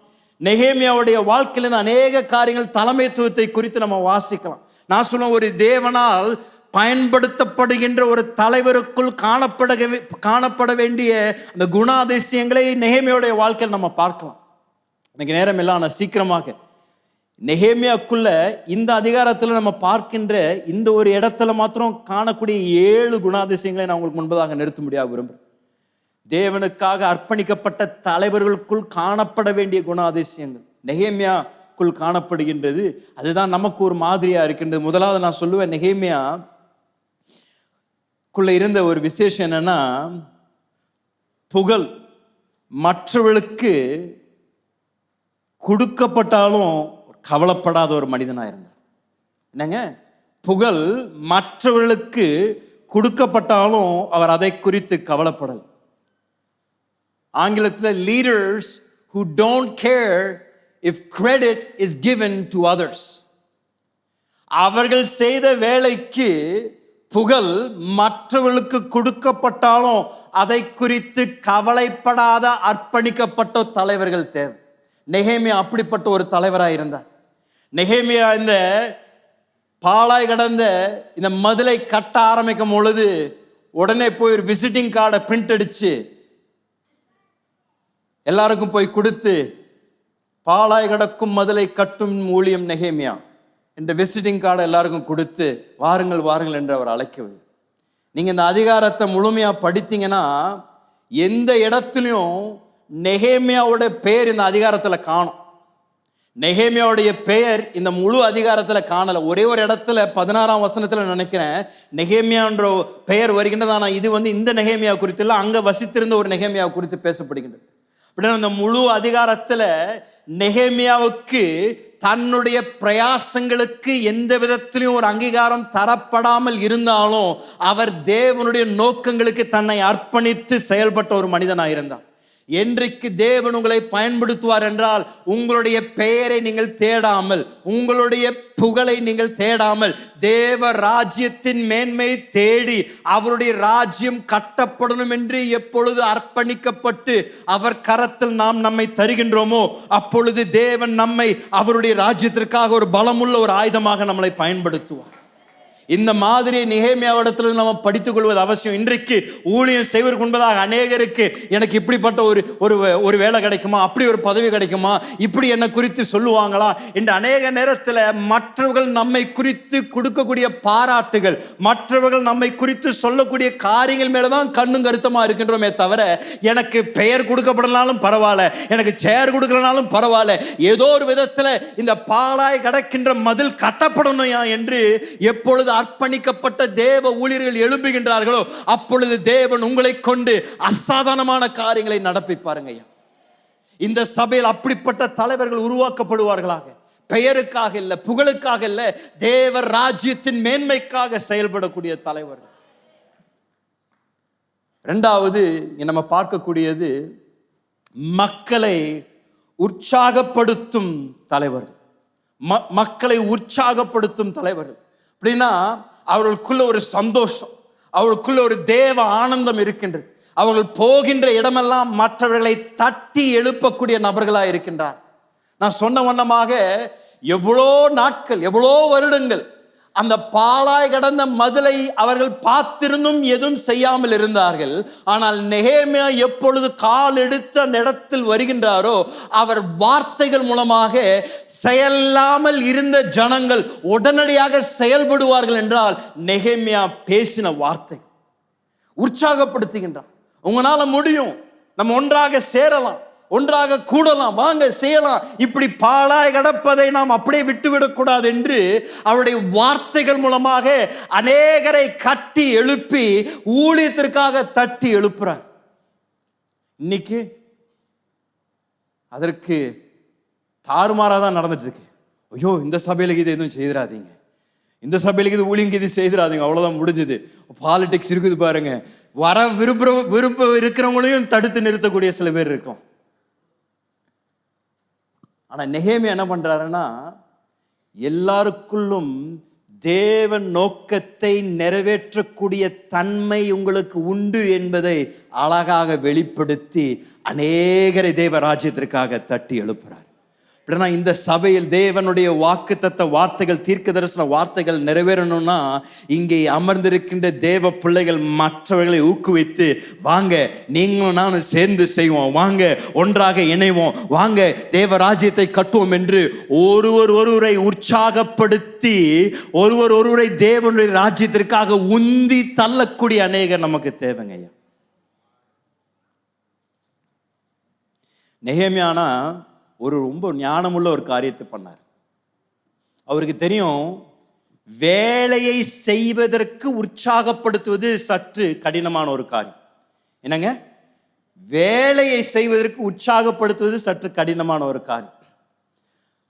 நெகேமியாவுடைய வாழ்க்கையிலிருந்து அநேக காரியங்கள் தலைமைத்துவத்தை குறித்து நம்ம வாசிக்கலாம். நான் சொல்லுவேன், ஒரு தேவனால் பயன்படுத்தப்படுகின்ற ஒரு தலைவருக்குள் காணப்பட வேண்டிய அந்த குணாதிசயங்களை நெகேமியாவுடைய வாழ்க்கையில் நம்ம பார்க்கலாம். இன்னைக்கு நேரம் எல்லாம் ஆனால் சீக்கிரமாக நெகேமியாக்குள்ள இந்த அதிகாரத்தில் நம்ம பார்க்கின்ற இந்த ஒரு இடத்துல மாத்திரம் காணக்கூடிய 7 குணாதிசயங்களை நான் உங்களுக்கு முன்பதாக நிறுத்த முடியாது விரும்புகிறேன். தேவனுக்காக அர்ப்பணிக்கப்பட்ட தலைவர்களுக்குள் காணப்பட வேண்டிய குணாதிசயங்கள் நெகேமியாக்குள் காணப்படுகின்றது. அதுதான் நமக்கு ஒரு மாதிரியா இருக்கின்றது. முதலாவது நான் சொல்லுவேன், நெகேமியாக்குள்ள இருந்த ஒரு விசேஷம் என்னன்னா, புகழ் மற்றவர்களுக்கு கொடுக்கப்பட்டாலும் கவலைப்படாத ஒரு மனிதனா இருந்தார். என்னங்க, புகழ் மற்றவர்களுக்கு கொடுக்கப்பட்டாலும் அவர் அதை குறித்து கவலைப்படல். ஆங்கிலத்தில் leaders who don't care if credit is given to others. அவர்கள் செய்த வேலைக்கு புகழ் மற்றவர்களுக்கு கொடுக்கப்பட்டாலும் அதை குறித்து கவலைப்படாத அர்ப்பணிக்கப்பட்ட தலைவர்கள் தேவை. நெகேமியா அப்படிப்பட்ட ஒரு தலைவராக இருந்தார். நெகேமியா இந்த பாழாய் கடந்த இந்த மதிலை கட்ட ஆரம்பிக்கும் பொழுது உடனே போய் ஒரு விசிட்டிங் கார்டை பிரிண்ட் அடிச்சு எல்லாருக்கும் போய் கொடுத்து, பாழாய் கடக்கும் மதிலை கட்டும் ஊழியம் நெகேமியா என்ற விசிட்டிங் கார்டை எல்லாருக்கும் கொடுத்து வாருங்கள் வாருங்கள் என்று அவர் அழைக்கவில்லை. நீங்க இந்த அதிகாரத்தை முழுமையா படித்தீங்கன்னா எந்த இடத்துலையும் நெகேமியாவோட பெயர் இந்த அதிகாரத்துல காணும். நெகேமியாவுடைய பெயர் இந்த முழு அதிகாரத்துல காணல. ஒரே ஒரு இடத்துல 16ஆம் வசனத்துல நினைக்கிறேன் நெகேமியான்ற பெயர் வருகின்றது. ஆனா இது இந்த நெகேமியா குறித்து இல்லை, அங்க வசித்திருந்த ஒரு நெகேமியா குறித்து பேசப்படுகின்றது. அப்படின்னா இந்த முழு அதிகாரத்துல நெகேமியாவுக்கு தன்னுடைய பிரயாசங்களுக்கு எந்த விதத்திலும் ஒரு அங்கீகாரம் தரப்படாமல் இருந்தாலும் அவர் தேவனுடைய நோக்கங்களுக்கு தன்னை அர்ப்பணித்து செயல்பட்ட ஒரு மனிதனாக இருந்தார். என்றைக்கு தேவன் உங்களை பயன்படுத்துவார் என்றால், உங்களுடைய பெயரை நீங்கள் தேடாமல், உங்களுடைய புகழை நீங்கள் தேடாமல், தேவ ராஜ்யத்தின் மேன்மை தேடி அவருடைய ராஜ்யம் கட்டப்படணும் என்று எப்பொழுது அர்ப்பணிக்கப்பட்டு அவர் கரத்தில் நாம் நம்மை தருகின்றோமோ அப்பொழுது தேவன் நம்மை அவருடைய ராஜ்யத்திற்காக ஒரு பலமுள்ள ஒரு ஆயுதமாக நம்மளை பயன்படுத்துவார். இந்த மாதிரி நெகேமியாவிடத்தில் நம்ம படித்துக் கொள்வது அவசியம். இன்றைக்கு ஊழியம் செய்வதற்கு முன்பதாக அநேகருக்கு எனக்கு இப்படிப்பட்ட ஒரு வேலை கிடைக்குமா, அப்படி ஒரு பதவி கிடைக்குமா, இப்படி என்ன குறித்து சொல்லுவாங்களா என்று அநேக நேரத்தில் மற்றவர்கள் நம்மை குறித்து கொடுக்கக்கூடிய பாராட்டுகள், மற்றவர்கள் நம்மை குறித்து சொல்லக்கூடிய காரியங்கள் மேலதான் கண்ணும் கருத்தமா இருக்கின்றோமே தவிர, எனக்கு பெயர் கொடுக்கப்படனாலும் பரவாயில்ல, எனக்கு சேர் கொடுக்கலனாலும் பரவாயில்ல, ஏதோ ஒரு விதத்தில் இந்த பாழாய் கடக்கின்ற மதில் கட்டப்படணும் என்று எப்பொழுது அர்ப்பணிக்கப்பட்ட தேவ ஊழியர்கள் எழும்புகின்றார்களோ அப்பொழுது தேவன் உங்களை கொண்டு அசாதாரணமான காரியங்களை நடப்பிப்பாருங்க ஐயா. இந்த சபையில் அப்படிப்பட்ட தலைவர்கள் உருவாக்கப்படுவார்களாக. பெயருக்காக இல்ல, புகழுக்காக இல்ல, தேவ ராஜ்யத்தின் மேன்மைக்காக செயல்படக்கூடிய தலைவர்கள். இரண்டாவது இங்க நம்ம பார்க்கக்கூடியது மக்களை உற்சாகப்படுத்தும் தலைவர்கள். மக்களை உற்சாகப்படுத்தும் தலைவர்கள் அப்படின்னா அவர்களுக்குள்ள ஒரு சந்தோஷம், அவர்களுக்குள்ள ஒரு தேவ ஆனந்தம் இருக்கின்றது. அவர்கள் போகின்ற இடமெல்லாம் மற்றவர்களை தட்டி எழுப்பக்கூடிய நபர்களாக இருக்கின்றார். நான் சொன்ன வண்ணமாக எவ்வளோ நாட்கள், எவ்வளோ வருடங்கள் அந்த பாழாய் கடந்த மதிலை அவர்கள் பார்த்திருந்தும் எதுவும் செய்யாமல் இருந்தார்கள். ஆனால் நெகேமியா எப்பொழுது கால் எடுத்து அந்த இடத்தில் வருகின்றாரோ அவர் வார்த்தைகள் மூலமாக செயலாமல் இருந்த ஜனங்கள் உடனடியாக செயல்படுவார்கள் என்றால் நெகேமியா பேசின வார்த்தைகள் உற்சாகப்படுத்துகின்றார். உங்களால முடியும், நம்ம ஒன்றாக சேரலாம், ஒன்றாக கூடலாம், வாங்க செய்யலாம், இப்படி பாழாய் கடப்பதை நாம் அப்படியே விட்டுவிடக்கூடாது என்று அவருடைய வார்த்தைகள் மூலமாக அநேகரை கட்டி எழுப்பி ஊழியத்திற்காக தட்டி எழுப்புறார். இன்னைக்கு அதற்கு தாறுமாறாக தான் நடந்துட்டு இருக்கு. ஐயோ, இந்த சபையில இது எதுவும் செய்திடாதீங்க, இந்த சபையிலுக்கு இது ஊழியங்க இது செய்திடாதீங்க, அவ்வளோதான் முடிஞ்சது. பாலிடிக்ஸ் இருக்குது பாருங்க. வர விருப்ப இருக்கிறவங்களையும் தடுத்து நிறுத்தக்கூடிய சில பேர் இருக்கும். ஆனா நெகேமியா என்ன பண்றாருன்னா எல்லாருக்குள்ளும் தேவன் நோக்கத்தை நிறைவேற்றக்கூடிய தன்மை உங்களுக்கு உண்டு என்பதை அழகாக வெளிப்படுத்தி அநேகரை தேவ ராஜ்யத்திற்காக தட்டி எழுப்புறார். அப்படின்னா இந்த சபையில் தேவனுடைய வாக்குத்தத்த வார்த்தைகள், தீர்க்க தரிசன வார்த்தைகள் நிறைவேறணும்னா இங்கே அமர்ந்திருக்கின்ற தேவ பிள்ளைகள் மற்றவர்களை ஊக்குவித்து வாங்க நீங்களும் நானும் சேர்ந்து செய்வோம், வாங்க ஒன்றாக இணைவோம், வாங்க தேவ ராஜ்யத்தை கட்டுவோம் என்று ஒருவரை உற்சாகப்படுத்தி ஒருவரை தேவனுடைய ராஜ்யத்திற்காக உந்தி தள்ளக்கூடிய அநேகர் நமக்கு தேவைங்க ஐயா. நெகேமியானா ஒரு ரொம்ப ஞானமுள்ள ஒரு காரியத்தை பண்ணார். அவருக்கு தெரியும் வேலையை செய்வதற்கு உற்சாகப்படுத்துவது சற்று கடினமான ஒரு காரியம். என்னங்க, வேலையை செய்வதற்கு உற்சாகப்படுத்துவது சற்று கடினமான ஒரு காரியம்.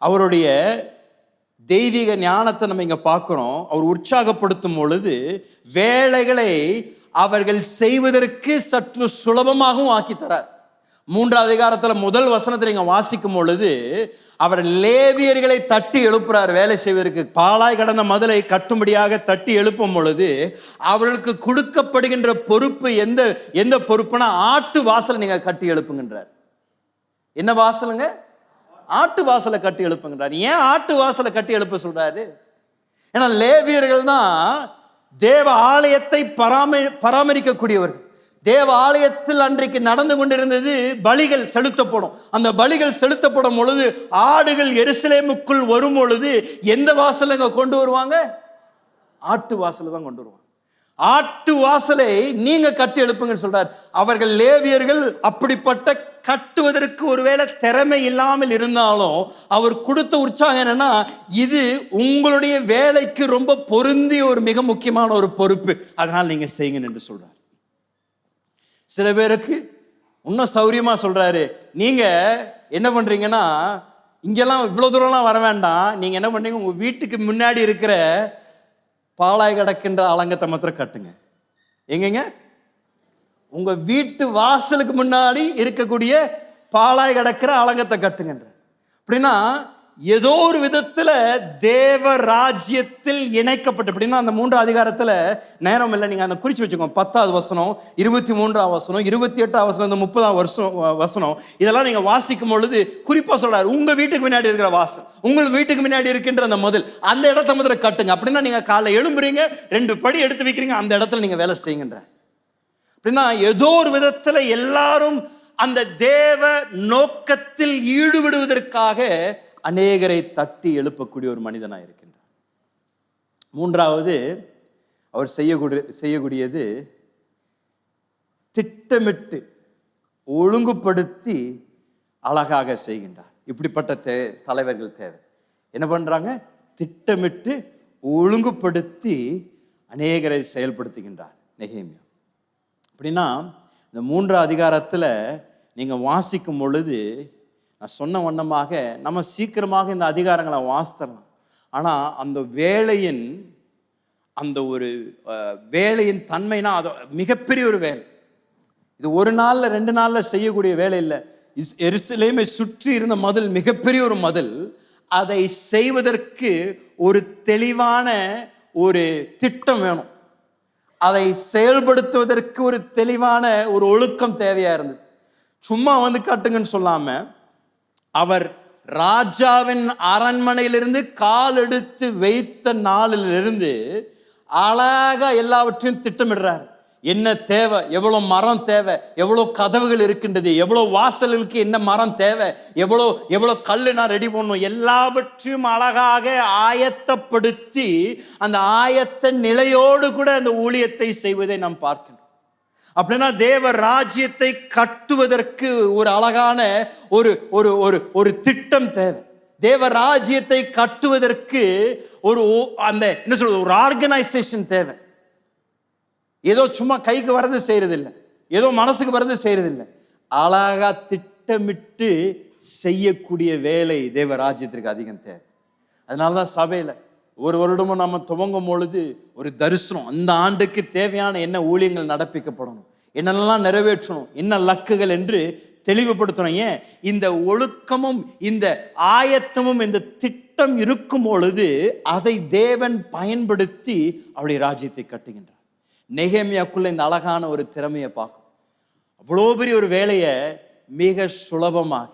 அவருடைய தெய்வீக ஞானத்தை நம்ம இங்க பார்க்கிறோம். அவர் உற்சாகப்படுத்தும் பொழுது வேலைகளை அவர்கள் செய்வதற்கு சற்று சுலபமாகவும் ஆக்கி தரார். 3ஆம் அதிகாரத்தில் முதல் வசனத்தில் நீங்க வாசிக்கும் பொழுது அவர் லேவியர்களை தட்டி எழுப்புறார் வேலை செய்வதற்கு. பாழாய் கடந்த மதிலை கட்டும்படியாக தட்டி எழுப்பும் பொழுது அவர்களுக்கு கொடுக்கப்படுகின்ற பொறுப்பு எந்த பொறுப்புனா ஆட்டு வாசல் நீங்க கட்டி எழுப்புகின்றார். என்ன வாசலுங்க? ஆட்டு வாசலை கட்டி எழுப்புகின்றார். ஏன் ஆட்டு வாசலை கட்டி எழுப்ப சொல்றாரு? ஏன்னா லேவியர்கள் தான் தேவ ஆலயத்தை பராமரிக்கக்கூடியவர்கள். தேவ ஆலயத்தில் அன்றைக்கு நடந்து கொண்டிருந்தது பலிகள் செலுத்தப்படும். அந்த பலிகள் செலுத்தப்படும் பொழுது ஆடுகள் எருசலேமுக்குள் வரும் பொழுது எந்த வாசலுங்க கொண்டு வருவாங்க? ஆட்டு வாசலை தான் கொண்டு வருவாங்க. ஆட்டு வாசலை நீங்க கட்டி எழுப்புங்கன்னு சொல்றார். அவர்கள் லேவியர்கள் அப்படிப்பட்ட கட்டுவதற்கு ஒருவேளை திறமை இல்லாமல் இருந்தாலும் அவர் கொடுத்த உற்சாகம் என்னன்னா, இது உங்களுடைய வேலைக்கு ரொம்ப பொருந்திய ஒரு மிக முக்கியமான ஒரு பொறுப்பு, அதனால் நீங்க செய்யுங்க என்று சொல்றார். சில பேருக்கு இன்னும் சௌரியமா சொல்றாரு, நீங்க என்ன பண்றீங்கன்னா இங்கெல்லாம் இவ்வளவு தூரம்லாம் வர வேண்டாம், நீங்க என்ன பண்றீங்க, உங்க வீட்டுக்கு முன்னாடி இருக்கிற பாழாய் கிடக்கின்ற அலங்கத்தை மாத்திரம் கட்டுங்க. எங்கங்க? உங்க வீட்டு வாசலுக்கு முன்னாடி இருக்கக்கூடிய பாழாய் கிடக்கிற அலங்கத்தை கட்டுங்கன்ற. அப்படின்னா ஏதோ ஒரு விதத்துல தேவ ராஜ்யத்தில் இணைக்கப்பட்டு, அப்படின்னா அந்த 3ஆம் அதிகாரத்துல நேரம் இல்லை, நீங்க அந்த குறிச்சு வச்சுக்கோங்க. 10வது வசனம், 23ஆம் வசனம், 28ஆம் வசனம், இந்த 30ஆம் வசனம் இதெல்லாம் நீங்க வாசிக்கும் பொழுது குறிப்பா சொல்றாரு, உங்க வீட்டுக்கு முன்னாடி இருக்கிற வாசல், உங்கள் வீட்டுக்கு முன்னாடி இருக்கின்ற அந்த மதில், அந்த இடத்த முதல்ல கட்டுங்க. அப்படின்னா நீங்க காலைல எழும்புறீங்க, 2 படி எடுத்து வைக்கிறீங்க, அந்த இடத்துல நீங்க வேலை செய்யுங்கன்ற. அப்படின்னா ஏதோ ஒரு விதத்துல எல்லாரும் அந்த தேவ நோக்கத்தில் ஈடுபடுவதற்காக அநேகரை தட்டி எழுப்பக்கூடிய ஒரு மனிதனாக இருக்கின்றார். 3வது அவர் செய்யக்கூடியது திட்டமிட்டு ஒழுங்குபடுத்தி அழகாக செய்கின்றார். இப்படிப்பட்ட தலைவர்கள் தேவை. என்ன பண்றாங்க? திட்டமிட்டு ஒழுங்குபடுத்தி அநேகரை செயல்படுத்துகின்றார் நெகேமியா. அப்படின்னா இந்த 3 அதிகாரத்தில் நீங்கள் வாசிக்கும் பொழுது நான் சொன்ன வண்ணமாக நம்ம சீக்கிரமாக இந்த அதிகாரங்களை வாசித்தரலாம். ஆனால் அந்த வேலையின் அந்த ஒரு வேலையின் தன்மைனா அது மிகப்பெரிய ஒரு வேலை. இது ஒரு நாளில் 2 நாளில் செய்யக்கூடிய வேலை இல்லை. எருசலேமை சுற்றி இருந்த மதில் மிகப்பெரிய ஒரு மதில். அதை செய்வதற்கு ஒரு தெளிவான ஒரு திட்டம் வேணும். அதை செயல்படுத்துவதற்கு ஒரு தெளிவான ஒரு ஒழுக்கம் தேவையா இருந்தது. சும்மா வந்து கட்டுங்கன்னு சொல்லாம, அவர் ராஜாவின் அரண்மனையிலிருந்து கால் எடுத்து வைத்த நாளிலிருந்து அழகா எல்லாவற்றையும் திட்டமிடுறார். என்ன தேவை, எவ்வளோ மரம் தேவை, எவ்வளோ கதவுகள் இருக்கின்றது, எவ்வளோ வாசலுக்கு என்ன மரம் தேவை, எவ்வளோ கல் நான் ரெடி பண்ணணும், எல்லாவற்றையும் அழகாக ஆயத்தப்படுத்தி அந்த ஆயத்த நிலையோடு கூட அந்த ஊழியத்தை செய்வதை நாம் பார்க்கின்றோம். அப்படின்னா தேவ ராஜ்யத்தை கட்டுவதற்கு ஒரு அழகான ஒரு ஒரு ஒரு ஒரு திட்டம் தேவை. தேவ ராஜ்யத்தை கட்டுவதற்கு ஒரு அந்த என்ன சொல்றது, ஒரு ஆர்கனைசேஷன் தேவை. ஏதோ சும்மா கைக்கு வர்றது செய்யறதில்லை, ஏதோ மனசுக்கு வர்றது செய்யறதில்லை. அழகா திட்டமிட்டு செய்யக்கூடிய வேலை தேவ ராஜ்யத்திற்கு அதிகம் தேவை. அதனாலதான் சபையில ஒரு வருடமும் நம்ம துவங்கும் பொழுது ஒரு தரிசனம், அந்த ஆண்டுக்கு தேவையான என்ன ஊழியங்கள் நடப்பிக்கப்படணும், என்னெல்லாம் நிறைவேற்றணும், என்ன லக்குகள் என்று தெளிவுபடுத்தணும். ஏன் இந்த ஒழுக்கமும் இந்த ஆயத்தமும் இந்த திட்டம் இருக்கும் பொழுது அதை தேவன் பயன்படுத்தி அவருடைய ராஜ்யத்தை கட்டுகின்றார். நெகேமியாக்குள்ள இந்த அழகான ஒரு திறமையை பார்க்கும். அவ்வளோ பெரிய ஒரு வேலையை மிக சுலபமாக,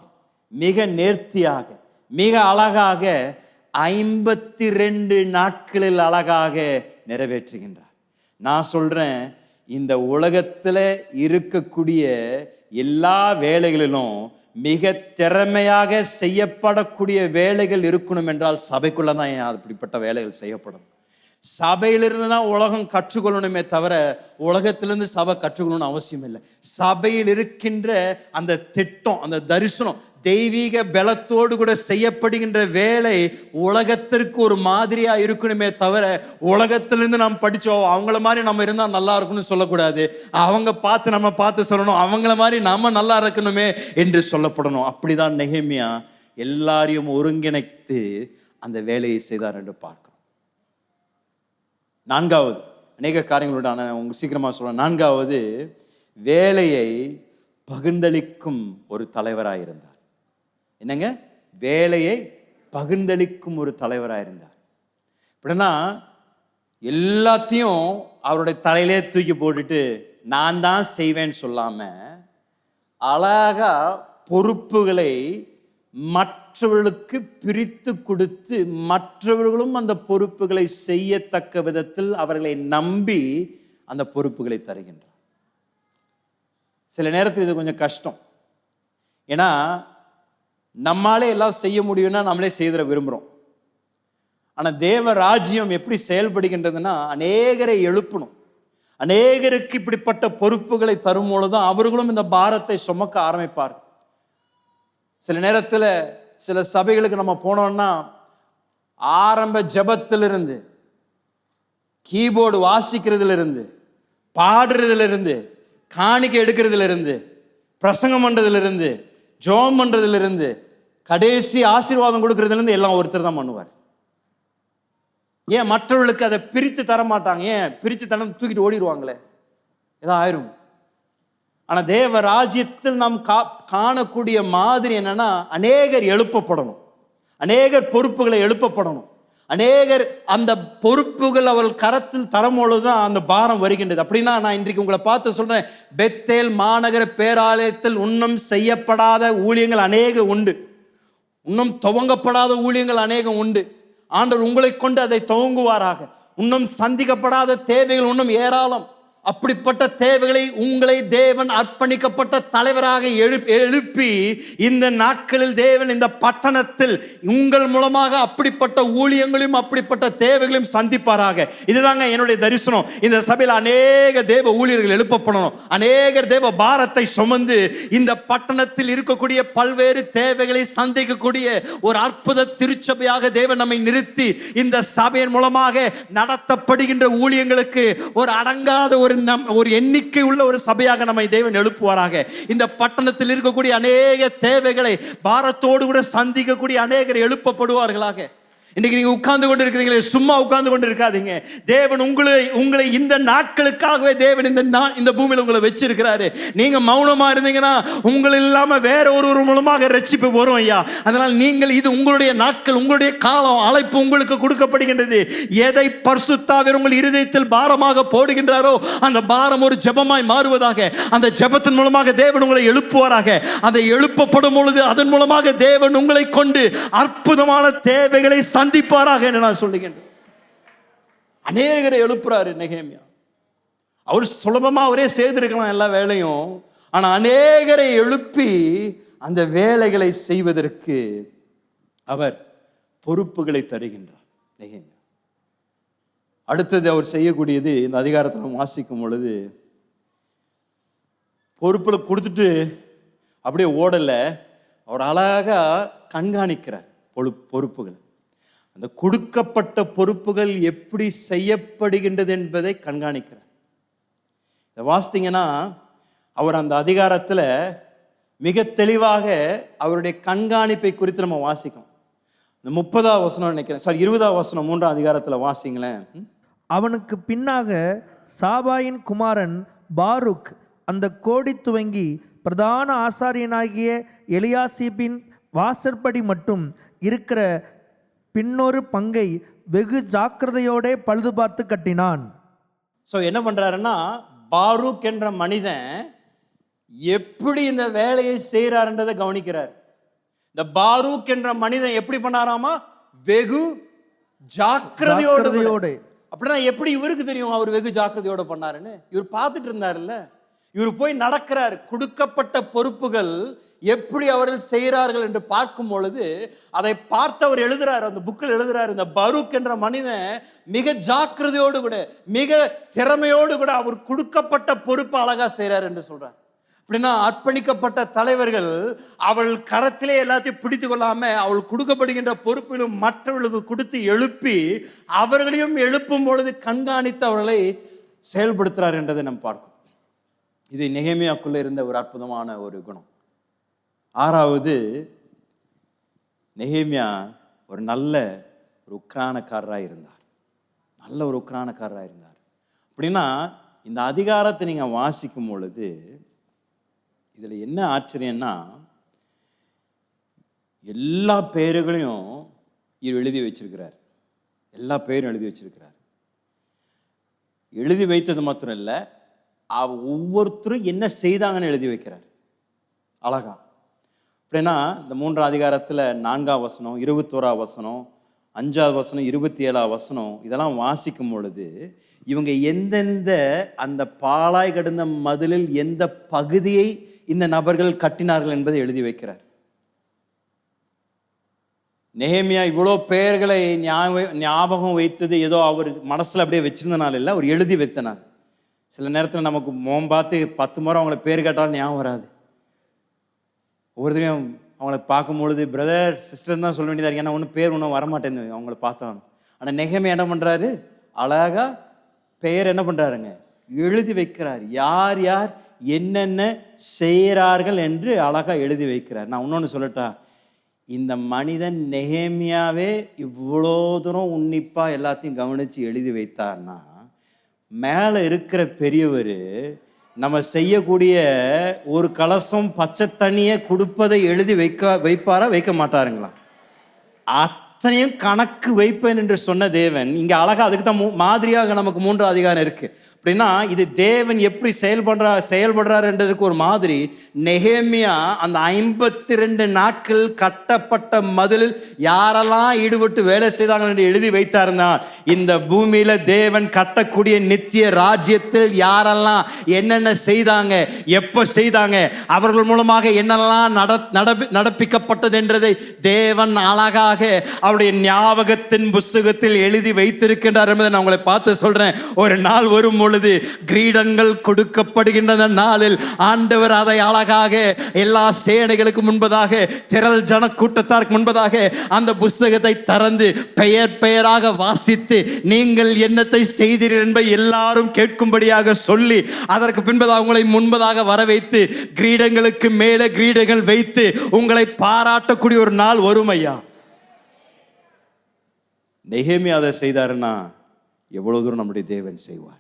மிக நேர்த்தியாக, மிக அழகாக 52 நாட்களில் அழகாக நிறைவேற்றுகின்றார். நான் சொல்றேன், இந்த உலகத்தில் இருக்கக்கூடிய எல்லா வேலைகளிலும் மிக திறமையாக செய்யப்படக்கூடிய வேலைகள் இருக்கணும் என்றால் சபைக்குள்ள தான் அப்படிப்பட்ட வேலைகள் செய்யப்படும். சபையிலிருந்து தான் உலகம் கற்றுக்கொள்ளணுமே தவிர உலகத்திலிருந்து சபை கற்றுக்கொள்ளணும்னு அவசியம் இல்லை. சபையில் இருக்கின்ற அந்த திட்டம், அந்த தரிசனம், தெய்வீக பலத்தோடு கூட செய்யப்படுகின்ற வேலை உலகத்திற்கு ஒரு மாதிரியா இருக்கணுமே தவிர உலகத்திலிருந்து நாம் படிச்சோம் அவங்கள மாதிரி நம்ம இருந்தா நல்லா இருக்கணும்னு சொல்லக்கூடாது. அவங்க பார்த்து நம்ம பார்த்து சொல்லணும், அவங்கள மாதிரி நம்ம நல்லா இருக்கணுமே என்று சொல்லப்படணும். அப்படிதான் நெகேமியா எல்லாரையும் ஒருங்கிணைத்து அந்த வேலையை செய்தார் என்று பார்க்கிறோம். 4வது, அநேக காரியங்களோட உங்க சீக்கிரமா சொல்ல, 4வது வேலையை பகிர்ந்தளிக்கும் ஒரு தலைவராக இருந்தார். என்னங்க, வேலையை பகிர்ந்தளிக்கும் ஒரு தலைவராக இருந்தார். அப்படின்னா எல்லாத்தையும் அவருடைய தலையிலே தூக்கி போட்டுட்டு நான் தான் செய்வேன்னு சொல்லாம அழகா பொறுப்புகளை மற்றவர்களுக்கு பிரித்து கொடுத்து மற்றவர்களும் அந்த பொறுப்புகளை செய்யத்தக்க விதத்தில் அவர்களை நம்பி அந்த பொறுப்புகளை தருகின்றார். சில நேரத்தில் இது கொஞ்சம் கஷ்டம். ஏன்னா நம்மாலே எல்லாம் செய்ய முடியும்னா நம்மளே செய்திட விரும்புகிறோம். ஆனால் தேவ ராஜ்யம் எப்படி செயல்படுகின்றதுன்னா அநேகரை எழுப்பணும், அநேகருக்கு இப்படிப்பட்ட பொறுப்புகளை தரும் பொழுதுதான் அவர்களும் இந்த பாரத்தை சுமக்க ஆரம்பிப்பார். சில நேரத்தில் சில சபைகளுக்கு நம்ம போனோம்னா ஆரம்ப ஜெபத்திலிருந்து, கீபோர்டு வாசிக்கிறதுல பாடுறதுல இருந்து, காணிக்கை எடுக்கிறதுல இருந்து, பிரசங்கம் பண்றதுல இருந்து, ஜெபம் பண்றதுல இருந்து, கடைசி ஆசீர்வாதம் கொடுக்கறதுல இருந்து எல்லாம் ஒருத்தர் தான் பண்ணுவார். ஏன் மற்றவர்களுக்கு அதை பிரித்து தர மாட்டாங்க? ஏன் பிரித்து தரம் தூக்கிட்டு ஓடிடுவாங்களே, ஏதோ ஆயிரும். ஆனா தேவ ராஜ்யத்தில் நாம் காணக்கூடிய மாதிரி என்னன்னா, அநேகர் எழுப்பப்படணும், அநேகர் பொறுப்புகளை எழுப்பப்படணும், அநேகர் அந்த பொறுப்புகள் அவர்கள் கரத்தில் தரம்பொழுதுதான் அந்த பாரம் வருகின்றது. அப்படின்னா நான் இன்றைக்கு உங்களை பார்த்து சொல்றேன், பெத்தேல் மாநகர பேராலயத்தில் இன்னும் செய்யப்படாத ஊழியங்கள் அநேகம் உண்டு, இன்னும் துவங்கப்படாத ஊழியங்கள் அநேகம் உண்டு. ஆண்டவர் உங்களை கொண்டு அதை துவங்குவாராக. இன்னும் சந்திக்கப்படாத தேவைகள் இன்னும் ஏராளம். அப்படிப்பட்ட தேவைகளை உங்களை தேவன் அர்ப்பணிக்கப்பட்ட தலைவராக எழுப்பி இந்த நாட்களில் தேவன் இந்த பட்டணத்தில் உங்கள் மூலமாக அப்படிப்பட்ட ஊழியங்களையும் அப்படிப்பட்ட தேவைகளையும் சந்திப்பாராக. இதுதாங்க என்னுடைய தரிசனம். இந்த சபையில் அநேக தேவ ஊழியர்கள் எழுப்பப்படணும். அநேகர் தேவ பாரத்தை சுமந்து இந்த பட்டணத்தில் இருக்கக்கூடிய பல்வேறு தேவைகளை சந்திக்கக்கூடிய ஒரு அற்புத திருச்சபையாக தேவன் நம்மை நிறுத்தி இந்த சபையின் மூலமாக நடத்தப்படுகின்ற ஊழியங்களுக்கு ஒரு அடங்காத ஒரு எண்ணிக்கை உள்ள ஒரு சபையாக நம்மை தேவன் எழுப்புவாராக. இந்த பட்டணத்தில் இருக்கக்கூடிய அநேக தேவைகளை பாரத்தோடு கூட சந்திக்கக்கூடிய அநேகர் எழுப்பப்படுவார்களாக. இன்னைக்கு நீங்க உட்கார்ந்து கொண்டு இருக்கிறீங்களே, சும்மா உட்கார்ந்து கொண்டு இருக்காதீங்க. தேவன் உங்களை இந்த நாட்களுக்காகவே தேவன் இந்த பூமியில் உங்களை வச்சிருக்கிறாரு. நீங்க மௌனமா இருந்தீங்கன்னா உங்களை இல்லாம வேற ஒரு மூலமாக ரட்சிப்பு வரும் ஐயா. அதனால் நீங்கள் இது உங்களுடைய நாட்கள், உங்களுடைய காலம், அழைப்பு உங்களுக்கு கொடுக்கப்படுகின்றது. எதை பரிசுத்தாவியர் உங்கள் இருதயத்தில் பாரமாக போடுகின்றாரோ அந்த பாரம் ஒரு ஜெபமாய் மாறுவதாக. அந்த ஜெபத்தின் மூலமாக தேவன் உங்களை எழுப்புவாராக. அதை எழுப்பப்படும் பொழுது அதன் மூலமாக தேவன் உங்களை கொண்டு அற்புதமான தேவைகளை சந்திப்பாராக என்று நான் சொல்லுகின்றேன். அநேகரை எழுப்புறாரு நெகேமியா. அவர் சுலபமா அவரே செய்திருக்கலாம் எல்லா வேலையும். ஆனா அநேகரை எழுப்பி அந்த வேலைகளை செய்வதற்கு அவர் பொறுப்புகளை தருகின்றார் நெகேமியா. அடுத்தது அவர் செய்யக்கூடியது, இந்த அதிகாரத்தில் வாசிக்கும் பொழுது, பொறுப்புகளை கொடுத்துட்டு அப்படியே ஓடல, அவர் அழகா கண்காணிக்கிறார் பொறுப்புகளை. அந்த கொடுக்கப்பட்ட பொறுப்புகள் எப்படி செய்யப்படுகின்றது என்பதை கண்காணிக்கிறார். இதை வாசித்தீங்கன்னா அவர் அந்த அதிகாரத்தில் மிக தெளிவாக அவருடைய கண்காணிப்பை குறித்து நம்ம வாசிக்கணும். இந்த 30ஆம் வசனம் நினைக்கிறேன், 20ஆம் வசனம் 3ஆம் அதிகாரத்தில் வாசிங்களேன். அவனுக்கு பின்னாக சாபாயின் குமாரன் பாருக் அந்த கோடி துவங்கி பிரதான ஆசாரியனாகிய எலியாசிபின் வாசற்படி மட்டும் இருக்கிற பின்னொரு பங்கை வெகு ஜாக்கிரதையோட பழுது பார்த்து கட்டினான். ஸோ என்ன பண்றாருன்னா, பாரூக் என்ற மனிதன் எப்படி இந்த வேலையை செய்யறாருன்றதை கவனிக்கிறார். இந்த பாரூக் என்ற மனிதன் எப்படி பண்ணாராமா, வெகு ஜாக்கிரதையோடு. அப்படின்னா எப்படி இவருக்கு தெரியும் அவர் வெகு ஜாக்கிரதையோட பண்ணாருன்னு? இவர் பார்த்துட்டு இருந்தாருல்ல, இவர் போய் நடக்கிறார். கொடுக்கப்பட்ட பொறுப்புகள் எப்படி அவர்கள் செய்கிறார்கள் என்று பார்க்கும் பொழுது அதை பார்த்து அவர் எழுதுறாரு, அந்த புக்கில் எழுதுறாரு. இந்த பரூக் என்ற மனிதன் மிக ஜாக்கிரதையோடு கூட மிக திறமையோடு கூட அவர் கொடுக்கப்பட்ட பொறுப்பு அழகா செய்கிறார் என்று சொல்றார். அப்படின்னா அர்ப்பணிக்கப்பட்ட தலைவர்கள் அவள் கரத்திலே எல்லாத்தையும் பிடித்து கொள்ளாம அவள் கொடுக்கப்படுகின்ற பொறுப்பிலும் மற்றவர்களுக்கு கொடுத்து எழுப்பி அவர்களையும் எழுப்பும் பொழுது கண்காணித்து அவர்களை செயல்படுத்துறார் என்றதை நாம் பார்க்கிறோம். இது நெகேமியாக்குள்ள இருந்த ஒரு அற்புதமான ஒரு குணம். 6வது, நெகேமியா ஒரு நல்ல ஒரு உக்ரானக்காரராக இருந்தார். நல்ல ஒரு உக்ரானக்காரராக இருந்தார். அப்படின்னா இந்த அதிகாரத்தை நீங்கள் வாசிக்கும் பொழுது இதில் என்ன ஆச்சரியம்னா, எல்லா பெயர்களையும் இவர் எழுதி வச்சிருக்கிறார். எல்லா பெயரும் எழுதி வச்சிருக்கிறார். எழுதி வைத்தது மாத்திரம் இல்லை, ஒவ்வொருத்தரும் என்ன செய்தாங்கன்னு எழுதி வைக்கிறார் அழகா. அப்படின்னா இந்த 3ஆம் அதிகாரத்தில் 4ஆம் வசனம், 21ஆம் வசனம், 5ஆவது வசனம், 27ஆம் வசனம் இதெல்லாம் வாசிக்கும் பொழுது இவங்க எந்தெந்த அந்த பாழாய் கிடந்த மதிலில் எந்த பகுதியை இந்த நபர்கள் கட்டினார்கள் என்பதை எழுதி வைக்கிறார். நெகேமியா இவ்வளோ பெயர்களை ஞாபகம் வைத்தது ஏதோ அவர் மனசில் அப்படியே வச்சிருந்தனால இல்லை, அவர் எழுதி வைத்தனார். சில நேரத்தில் நமக்கு மோம் பார்த்து 10 முறை அவங்கள பேர் கேட்டாலும் ஞாபகம் வராது. ஒவ்வொருத்தரையும் அவங்கள பார்க்கும்பொழுது பிரதர் சிஸ்டர் தான் சொல்ல வேண்டியதாக, ஏன்னா ஒன்றும் பேர் ஒன்றும் வரமாட்டேன்னு அவங்கள பார்த்தாங்க. ஆனால் நெகேமியா என்ன பண்ணுறாரு, அழகா பெயர் என்ன பண்ணுறாருங்க எழுதி வைக்கிறார். யார் யார் என்னென்ன செய்கிறார்கள் என்று அழகா எழுதி வைக்கிறார். நான் இன்னொன்று சொல்லட்டா, இந்த மனிதன் நெகேமியாவே இவ்வளோ தூரம் உன்னிப்பாக எல்லாத்தையும் கவனித்து எழுதி வைத்தார்னா, மேலே இருக்கிற பெரியவர் நம்ம செய்யக்கூடிய ஒரு கலசம் பச்சை தண்ணியை கொடுப்பதை எழுதி வைப்பாரா வைக்க மாட்டாருங்களா? அத்தனையும் கணக்கு வைப்பேன் என்று சொன்ன தேவன் இங்கே அழகா அதுக்கு தான் மாதிரியாக நமக்கு 3ஆம் அதிகாரம் இருக்கு. அப்படின்னா இது தேவன் எப்படி செயல்படுறாருன்றதுக்கு ஒரு மாதிரி. நெகேமியா அந்த 52 நாட்கள் கட்டப்பட்ட மதிலில் யாரெல்லாம் ஈடுபட்டு வேலை செய்தாங்க என்று எழுதி வைத்தார்தான், இந்த பூமியில தேவன் கட்டக்கூடிய நித்திய ராஜ்யத்தில் யாரெல்லாம் என்னென்ன செய்தாங்க, எப்ப செய்தாங்க, அவர்கள் மூலமாக என்னெல்லாம் நடப்பிக்கப்பட்டது என்றதை தேவன் அழகாக அவருடைய ஞாபகத்தின் புஸ்தகத்தில் எழுதி வைத்திருக்கின்றார் என்பதை நான் உங்களை பார்த்து சொல்றேன். ஒரு நாள் வரும் பொழுது கிரீடங்கள் கொடுக்கப்படுகின்ற நாளில் ஆண்டவர் அதை அழகாக எல்லா சேனைகளுக்கு முன்பதாக, திரள் ஜன கூட்டத்தாருக்கு முன்பதாக அந்த புஸ்தகத்தை திறந்து பெயர் பெயராக வாசித்து நீங்கள் என்னத்தை செய்தீர்கள் என்பதை எல்லாரும் கேட்கும்படியாக சொல்லி அதற்கு பின்பதாக உங்களை முன்பதாக வர வைத்து கிரீடங்களுக்கு மேலே கிரீடங்கள் வைத்து உங்களை பாராட்டக்கூடிய ஒரு நாள் வரும் ஐயா. நெகேமியா அதை செய்தாருன்னா எவ்வளவு தூரம் நம்முடைய தேவன் செய்வார்.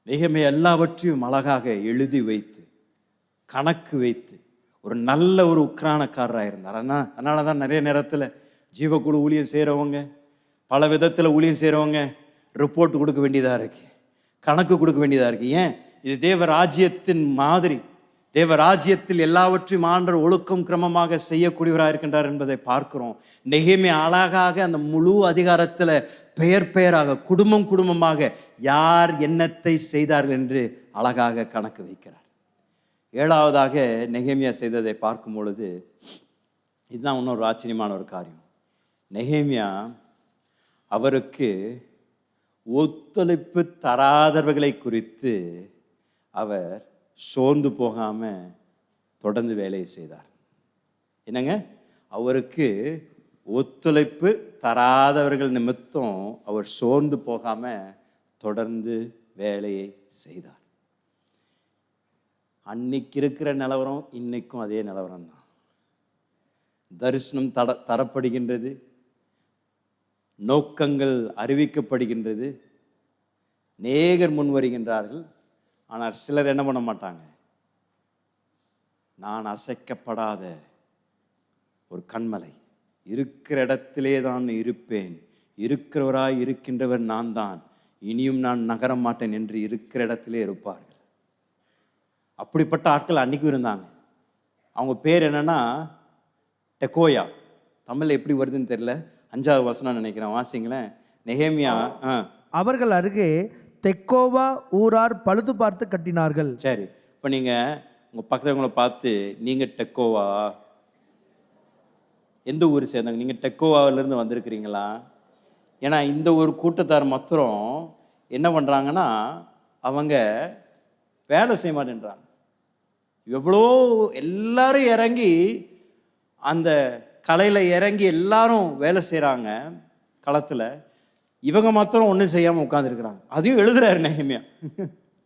நெகேமியா எல்லாவற்றையும் அழகாக எழுதி வைத்து கணக்கு வைத்து ஒரு நல்ல ஒரு உக்ரானக்காரராக இருந்தார். அதனால தான் நிறைய நேரத்தில் ஜீவக்குழு ஊழியம் செய்கிறவங்க, பல விதத்தில் ஊழியம் செய்கிறவங்க ரிப்போர்ட் கொடுக்க வேண்டியதாக இருக்கு, கணக்கு கொடுக்க வேண்டியதாக இருக்கு. ஏன்? இது தேவராஜ்யத்தின் மாதிரி. தேவராஜ்யத்தில் எல்லாவற்றையும் ஆண்டவர் ஒழுக்கம் கிரமமாக செய்யக்கூடியவராக இருக்கின்றார் என்பதை பார்க்கிறோம். நெகேமியா அழகாக அந்த முழு அதிகாரத்தில் பெயர் பெயராக, குடும்பம் குடும்பமாக யார் என்னத்தை செய்தார்கள் என்று அழகாக கணக்கு வைக்கிறார். 7வதாக நெகேமியா செய்ததை பார்க்கும் பொழுது இதுதான் இன்னொரு ஆச்சரியமான ஒரு காரியம். நெகேமியா அவருக்கு ஒத்துழைப்பு தராதவர்களை குறித்து அவர் சோர்ந்து போகாம தொடர்ந்து வேலையை செய்தார். என்னங்க? அவருக்கு ஒத்துழைப்பு தராதவர்கள் நிமித்தம் அவர் சோர்ந்து போகாம தொடர்ந்து வேலையை செய்தார். அன்னைக்கு இருக்கிற நிலவரம் இன்னைக்கும் அதே நிலவரம் தான். தரிசனம் தரப்படுகின்றது, நோக்கங்கள் அறிவிக்கப்படுகின்றது, அநேகர் முன் வருகின்றார்கள். ஆனால் சிலர் என்ன பண்ண மாட்டாங்க? நான் அசைக்கப்படாத ஒரு கண்மலை, இருக்கிற இடத்திலே தான் இருப்பேன், இருக்கிறவராய் இருக்கின்றவர் நான் தான், இனியும் நான் நகர மாட்டேன் என்று இருக்கிற இடத்திலே இருப்பார்கள். அப்படிப்பட்ட ஆட்கள் அன்னைக்கும் இருந்தாங்க. அவங்க பேர் என்னன்னா டெக்கோயா. தமிழ்ல எப்படி வருதுன்னு தெரியல, 5வது வசனம் நினைக்கிறேன், வாசிங்களேன். நெகேமியா அவர்கள் அருகே தெக்கோவா ஊரார் பழுது பார்த்து கட்டினார்கள். சரி, இப்போ நீங்கள் உங்கள் பக்கத்தவங்களை பார்த்து நீங்கள் டெக்கோவா, எந்த ஊர் சேர்ந்தாங்க, நீங்கள் டெக்கோவாவிலேருந்து வந்திருக்கிறீங்களா? ஏன்னா இந்த ஒரு கூட்டத்தார் மாத்திரம் என்ன பண்ணுறாங்கன்னா அவங்க வேலை செய்ய மாட்டேன்றாங்க. எவ்வளோ எல்லாரும் இறங்கி அந்த கலையில் இறங்கி எல்லாரும் வேலை செய்கிறாங்க களத்தில், இவங்க மாத்திரம் ஒன்றும் செய்யாமல் உட்காந்துருக்குறாங்க. அதையும் எழுதுறாரு நெகேமியா,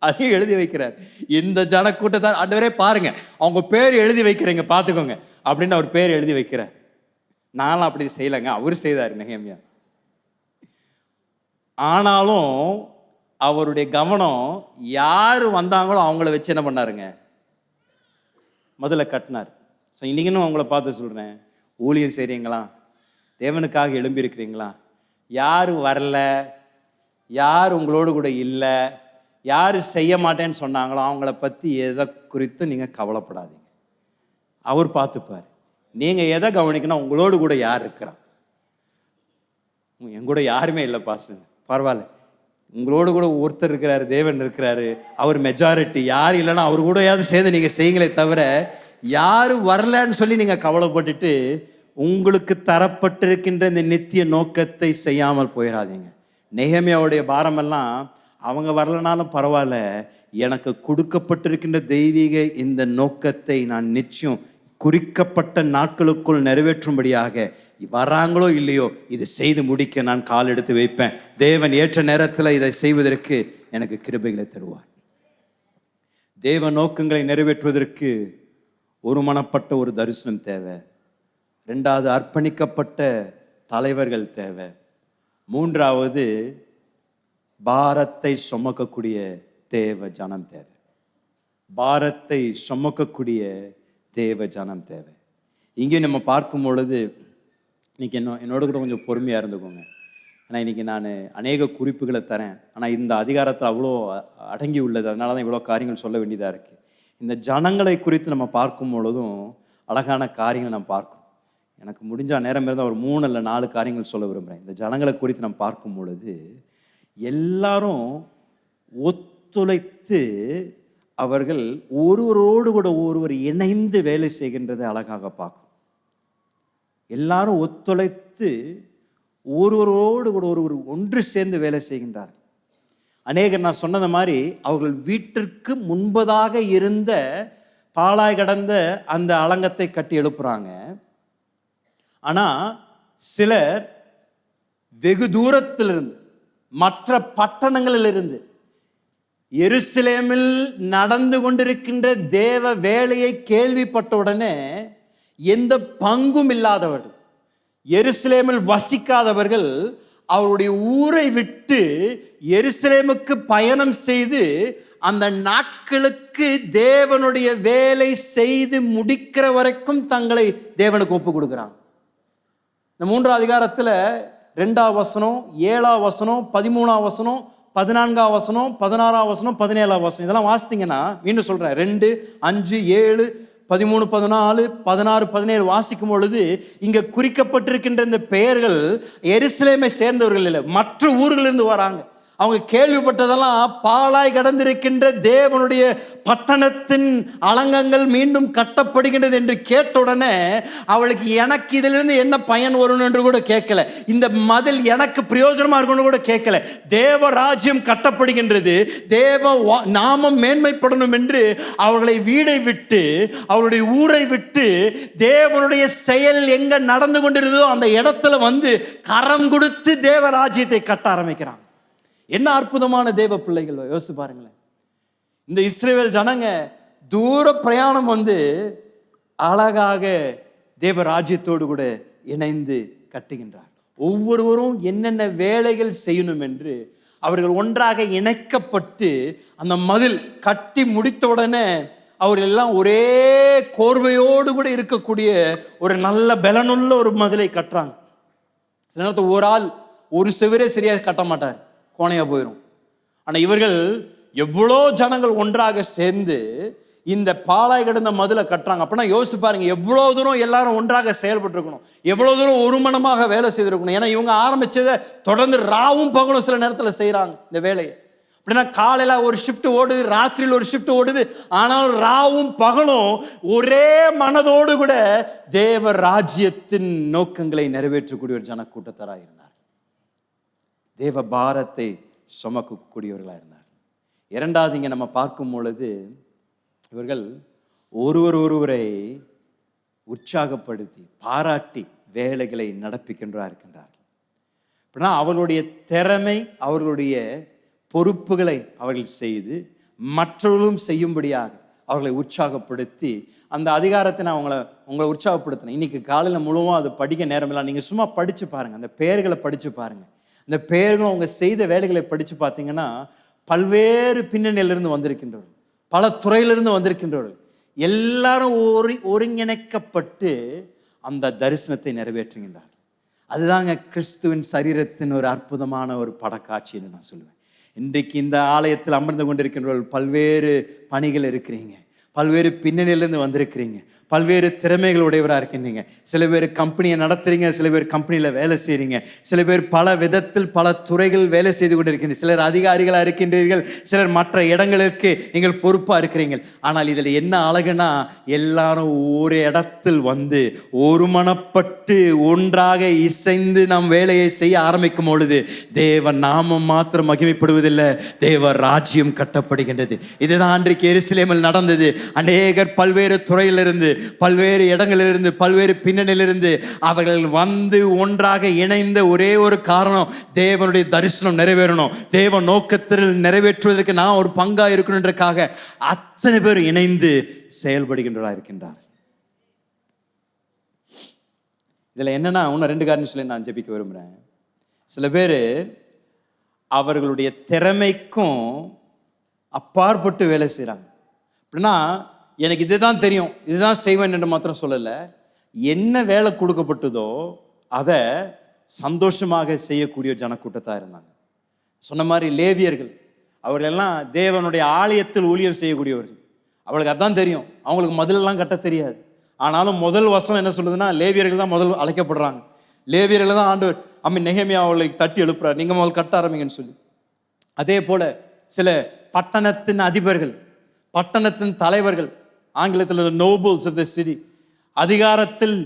அதையும் எழுதி வைக்கிறார். இந்த ஜனக்கூட்டத்தார் ஆண்டவரே பாருங்க, அவங்க பேர் எழுதி வைக்கிறீங்க பார்த்துக்கோங்க அப்படின்னு அவர் பேர் எழுதி வைக்கிறார். நானும் அப்படி செய்யலைங்க, அவர் செய்தார் நெகேமியா. ஆனாலும் அவருடைய கவனம் யார் வந்தாங்களோ அவங்கள வச்சு என்ன பண்ணாருங்க, முதல்ல கட்டினார். ஸோ இன்னைக்குன்னு அவங்கள பார்த்து சொல்கிறேன், ஊழியம் செய்கிறீங்களா, தேவனுக்காக எழும்பியிருக்கிறீங்களா, யார் வரல, யார் உங்களோடு கூட இல்லை, யார் செய்ய மாட்டேன்னு சொன்னாங்களோ அவங்கள பற்றி எதை குறித்து நீங்கள் கவலைப்படாதீங்க, அவர் பார்த்துப்பார். நீங்கள் எதை கவனிக்கணும், உங்களோடு கூட யார் இருக்கிறா? என் கூட யாருமே இல்லை பாஸ்டர், பரவாயில்ல, உங்களோடு கூட ஒருத்தர் இருக்கிறாரு, தேவன் இருக்கிறாரு, அவர் மெஜாரிட்டி. யார் இல்லைன்னா அவர் கூடயாவது சேர்ந்து நீங்கள் செய்யுங்களே தவிர யார் வரலன்னு சொல்லி நீங்கள் கவலைப்பட்டுட்டு உங்களுக்கு தரப்பட்டிருக்கின்ற இந்த நித்திய நோக்கத்தை செய்யாமல் போயிடாதீங்க. நெகேமியாவுடைய பாரமெல்லாம் அவங்க வரலனாலும் பரவாயில்ல, எனக்கு கொடுக்கப்பட்டிருக்கின்ற தெய்வீக இந்த நோக்கத்தை நான் நிச்சயம் குறிக்கப்பட்ட நாட்களுக்குள் நிறைவேற்றும்படியாக வராங்களோ இல்லையோ இதை செய்து முடிக்க நான் கால் எடுத்து வைப்பேன். தேவன் ஏற்ற நேரத்தில் இதை செய்வதற்கு எனக்கு கிருபைகளை தருவார். தேவ நோக்கங்களை நிறைவேற்றுவதற்கு ஒருமனப்பட்ட ஒரு தரிசனம் தேவை. 2வது அர்ப்பணிக்கப்பட்ட தலைவர்கள் தேவை. 3வது பாரத்தை சுமக்கக்கூடிய தேவ ஜனம் தேவை. பாரத்தை சுமக்கக்கூடிய தேவ ஜனம் தேவை. இங்கே நம்ம பார்க்கும் பொழுது இன்னைக்கு என்னோட கூட கொஞ்சம் பொறுமையாக இருந்துக்கோங்க. ஆனால் இன்றைக்கி நான் அநேக குறிப்புகளை தரேன். ஆனால் இந்த அதிகாரத்தில் அவ்வளோ அடங்கி உள்ளது. அதனால தான் இவ்வளோ காரியங்கள் சொல்ல வேண்டியதாக இருக்குது. இந்த ஜனங்களை குறித்து நம்ம பார்க்கும் பொழுதும் அழகான காரியங்களை நம்ம பார்க்கும். எனக்கு முடிஞ்சால் நேரம் இருந்தால் ஒரு 3 இல்லை 4 காரியங்கள் சொல்ல விரும்புகிறேன். இந்த ஜனங்களை குறித்து நம்ம பார்க்கும் பொழுது எல்லாரும் ஒத்துழைத்து அவர்கள் ஒருவரோடு கூட ஒருவர் இணைந்து வேலை செய்கின்றதை அழகாக பார்க்கும். எல்லாரும் ஒத்துழைத்து ஒருவரோடு கூட ஒருவர் ஒன்று சேர்ந்து வேலை செய்கின்றார்கள். அநேகர் நான் சொன்னது மாதிரி அவர்கள் வீட்டிற்கு முன்பதாக இருந்த பாழாய் கடந்த அந்த அலங்கத்தை கட்டி எழுப்புறாங்க. ஆனால் சிலர் வெகு தூரத்திலிருந்து மற்ற பட்டணங்களிலிருந்து எருசலேமில் நடந்து கொண்டிருக்கின்ற தேவ வேலையை கேள்விப்பட்ட உடனே எந்த பங்கும் இல்லாதவர்கள், எருசலேமில் வசிக்காதவர்கள் அவருடைய ஊரை விட்டு எருசலேமுக்கு பயணம் செய்து அந்த நாட்களுக்கு தேவனுடைய வேலை செய்து முடிக்கிற வரைக்கும் தங்களை தேவனுக்கு ஒப்பு கொடுக்குறாங்க. இந்த 3ஆம் அதிகாரத்தில் 2ஆம் வசனம், 7ஆம் வசனம், 13ஆம் வசனம், 14ஆம் வசனம், 16ஆம் வசனம், 17ஆம் வசனம் இதெல்லாம் வாசித்தீங்கன்னா, மீண்டும் சொல்கிறேன், 2, 5, 7, 13, 14, 16, 17 வாசிக்கும் பொழுது இங்கே குறிக்கப்பட்டிருக்கின்ற இந்த பெயர்கள் எருசலேமை சேர்ந்தவர்கள் இல்லை, மற்ற ஊர்களிலிருந்து வராங்க. அவங்க கேள்விப்பட்டதெல்லாம் பாழாய் கடந்திருக்கின்ற தேவனுடைய பட்டணத்தின் அலங்கங்கள் மீண்டும் கட்டப்படுகின்றது என்று கேட்ட உடனே அவளுக்கு எனக்கு இதிலிருந்து என்ன பயன் வரும் என்று கூட கேட்கல. இந்த மதில் எனக்கு பிரயோஜனமா இருக்கும்னு கூட கேட்கல. தேவ ராஜ்யம் கட்டப்படுகின்றது, தேவ நாமம் மேன்மைப்படணும் என்று அவர்களை வீடை விட்டு அவருடைய ஊரை விட்டு தேவனுடைய செயல் எங்க நடந்து கொண்டிருந்ததோ அந்த இடத்துல வந்து கரம் கொடுத்து தேவ ராஜ்யத்தை கட்ட ஆரம்பிக்கிறாங்க. என்ன அற்புதமான தேவ பிள்ளைகள், யோசிச்சு பாருங்களேன். இந்த இஸ்ரவேல் ஜனங்க தூர பிரயாணம் வந்து அழகாக தேவ ராஜ்யத்தோடு கூட இணைந்து கட்டுகின்றார். ஒவ்வொருவரும் என்னென்ன வேலைகள் செய்யணும் என்று அவர்கள் ஒன்றாக இணைக்கப்பட்டு அந்த மதில் கட்டி முடித்த உடனே அவர்கள் எல்லாம் ஒரே கோர்வையோடு கூட இருக்கக்கூடிய ஒரு நல்ல பலனுள்ள ஒரு மதிலை கட்டுறாங்க. சில நேரத்தில் ஒரு ஆள் ஒரு செவரே சரியாக கட்ட மாட்டார், கோணையா போயிடும். ஆனால் இவர்கள் எவ்வளோ ஜனங்கள் ஒன்றாக சேர்ந்து இந்த பாழாய் கிடந்த மதிலை கட்டுறாங்க. அப்படின்னா யோசிச்சு பாருங்க, எவ்வளோ தூரம் எல்லாரும் ஒன்றாக செயல்பட்டு இருக்கணும், எவ்வளோ தூரம் ஒரு மனமாக வேலை செய்திருக்கணும். ஏன்னா இவங்க ஆரம்பிச்சதை தொடர்ந்து ராவும் பகலும் சில நேரத்தில் செய்கிறாங்க இந்த வேலையை. அப்படின்னா காலையில் ஒரு ஷிஃப்ட் ஓடுது, ராத்திரியில் ஒரு ஷிஃப்ட் ஓடுது, ஆனால் ராவும் பகலும் ஒரே மனதோடு கூட தேவ ராஜ்யத்தின் நோக்கங்களை நிறைவேற்றக்கூடிய ஒரு ஜனக்கூட்டத்தராக இருந்தார். தேவ பாரத்தை சுமக்கக்கூடியவர்களாக இருந்தார். இரண்டாவது இங்கே நம்ம பார்க்கும் பொழுது இவர்கள் ஒருவரை உற்சாகப்படுத்தி பாராட்டி வேலைகளை நடப்பிக்கின்றா இருக்கின்றார்கள். அப்படின்னா அவர்களுடைய திறமை, அவர்களுடைய பொறுப்புகளை அவர்கள் செய்து மற்றவர்களும் செய்யும்படியாக அவர்களை உற்சாகப்படுத்தி அந்த அதிகாரத்தை நான் உங்களை உற்சாகப்படுத்தினேன். இன்னைக்கு காலையில் முழுவதும் அது படிக்க நேரமில்லை. நீங்கள் சும்மா படித்து பாருங்கள், அந்த பெயர்களை படித்து பாருங்கள். இந்த பெயர்களும் அவங்க செய்த வேலைகளை படித்து பார்த்தீங்கன்னா பல்வேறு பின்னணியிலிருந்து வந்திருக்கின்றவர்கள், பல துறையிலிருந்து வந்திருக்கின்றவர்கள், எல்லாரும் ஒருங்கிணைக்கப்பட்டு அந்த தரிசனத்தை நிறைவேற்றுகின்றார். அதுதாங்க கிறிஸ்துவின் சரீரத்தின் ஒரு அற்புதமான ஒரு படக்காட்சின்னு நான் சொல்லுவேன். இன்றைக்கு இந்த ஆலயத்தில் அமர்ந்து கொண்டிருக்கின்றவர்கள் பல்வேறு பணிகள் இருக்கிறீங்க, பல்வேறு பின்னணியிலிருந்து வந்திருக்கிறீங்க, பல்வேறு திறமைகள் உடையவராக இருக்கின்றீங்க. சில பேர் கம்பெனியை நடத்துறீங்க, சில பேர் கம்பெனியில் வேலை செய்கிறீங்க, சில பேர் பல விதத்தில் பல துறைகள் வேலை செய்து கொண்டிருக்கிறீங்க, சிலர் அதிகாரிகளாக இருக்கின்றீர்கள், சிலர் மற்ற இடங்களுக்கு நீங்கள் பொறுப்பாக இருக்கிறீங்க. ஆனால் இதில் என்ன அழகுனா எல்லாரும் ஒரு இடத்தில் வந்து ஒருமனப்பட்டு ஒன்றாக இசைந்து நாம் வேலையை செய்ய ஆரம்பிக்கும் பொழுது தேவ நாமம் மாத்திரம் மகிமைப்படுவதில்லை, தேவ ராஜ்யம் கட்டப்படுகின்றது. இதுதான் அன்றைக்கு எருசலேமில் நடந்தது. அநேகர் பல்வேறு துறையிலிருந்து, பல்வேறு இடங்களிலிருந்து, பல்வேறு பின்னணியிலிருந்து அவர்கள் வந்து ஒன்றாக இணைந்த ஒரே ஒரு காரணம், தேவனுடைய தரிசனம் நிறைவேறணும், தேவ நோக்கத்தில் நிறைவேற்றுவதற்கு நான் ஒரு பங்கா இருக்கணுன்றக்காக அத்தனை பேர் இணைந்து செயல்படுகின்றவர்களாக இருக்கின்றார். இதுல என்னன்னா இன்னும் 2 காரணம் சொல்லி நான் ஜெபிக்க விரும்புகிறேன். சில பேர் அவர்களுடைய திறமைக்கும் அப்பாற்பட்டு வேலை செய்கிறாங்க. அப்படின்னா எனக்கு இதுதான் தெரியும், இதுதான் செய்வேன் என்று மாத்திரம் சொல்லலை, என்ன வேலை கொடுக்கப்பட்டதோ அதை சந்தோஷமாக செய்யக்கூடிய ஜனக்கூட்டத்தாக இருந்தாங்க. சொன்ன மாதிரி லேவியர்கள் அவர்களெல்லாம் தேவனுடைய ஆலயத்தில் ஊழியம் செய்யக்கூடியவர்கள். அவளுக்கு அதான் தெரியும். அவங்களுக்கு முதலெல்லாம் கட்ட தெரியாது. ஆனாலும் முதல் வசனம் என்ன சொல்லுதுன்னா, லேவியர்கள் தான் முதல் அழைக்கப்படுறாங்க. லேவியர்கள் தான் ஆண்டவர் நெகேமியா அவளை தட்டி எழுப்புறார், நீங்கள் முதல் கட்ட ஆரம்பிங்கன்னு சொல்லி. அதே போல சில பட்டணத்தின் அதிபர்கள், பட்டணத்தின் தலைவர்கள், ஆங்கிலத்தில் நோபல்ஸ் ஆஃப் த சிட்டி, அதிகாரத்தில்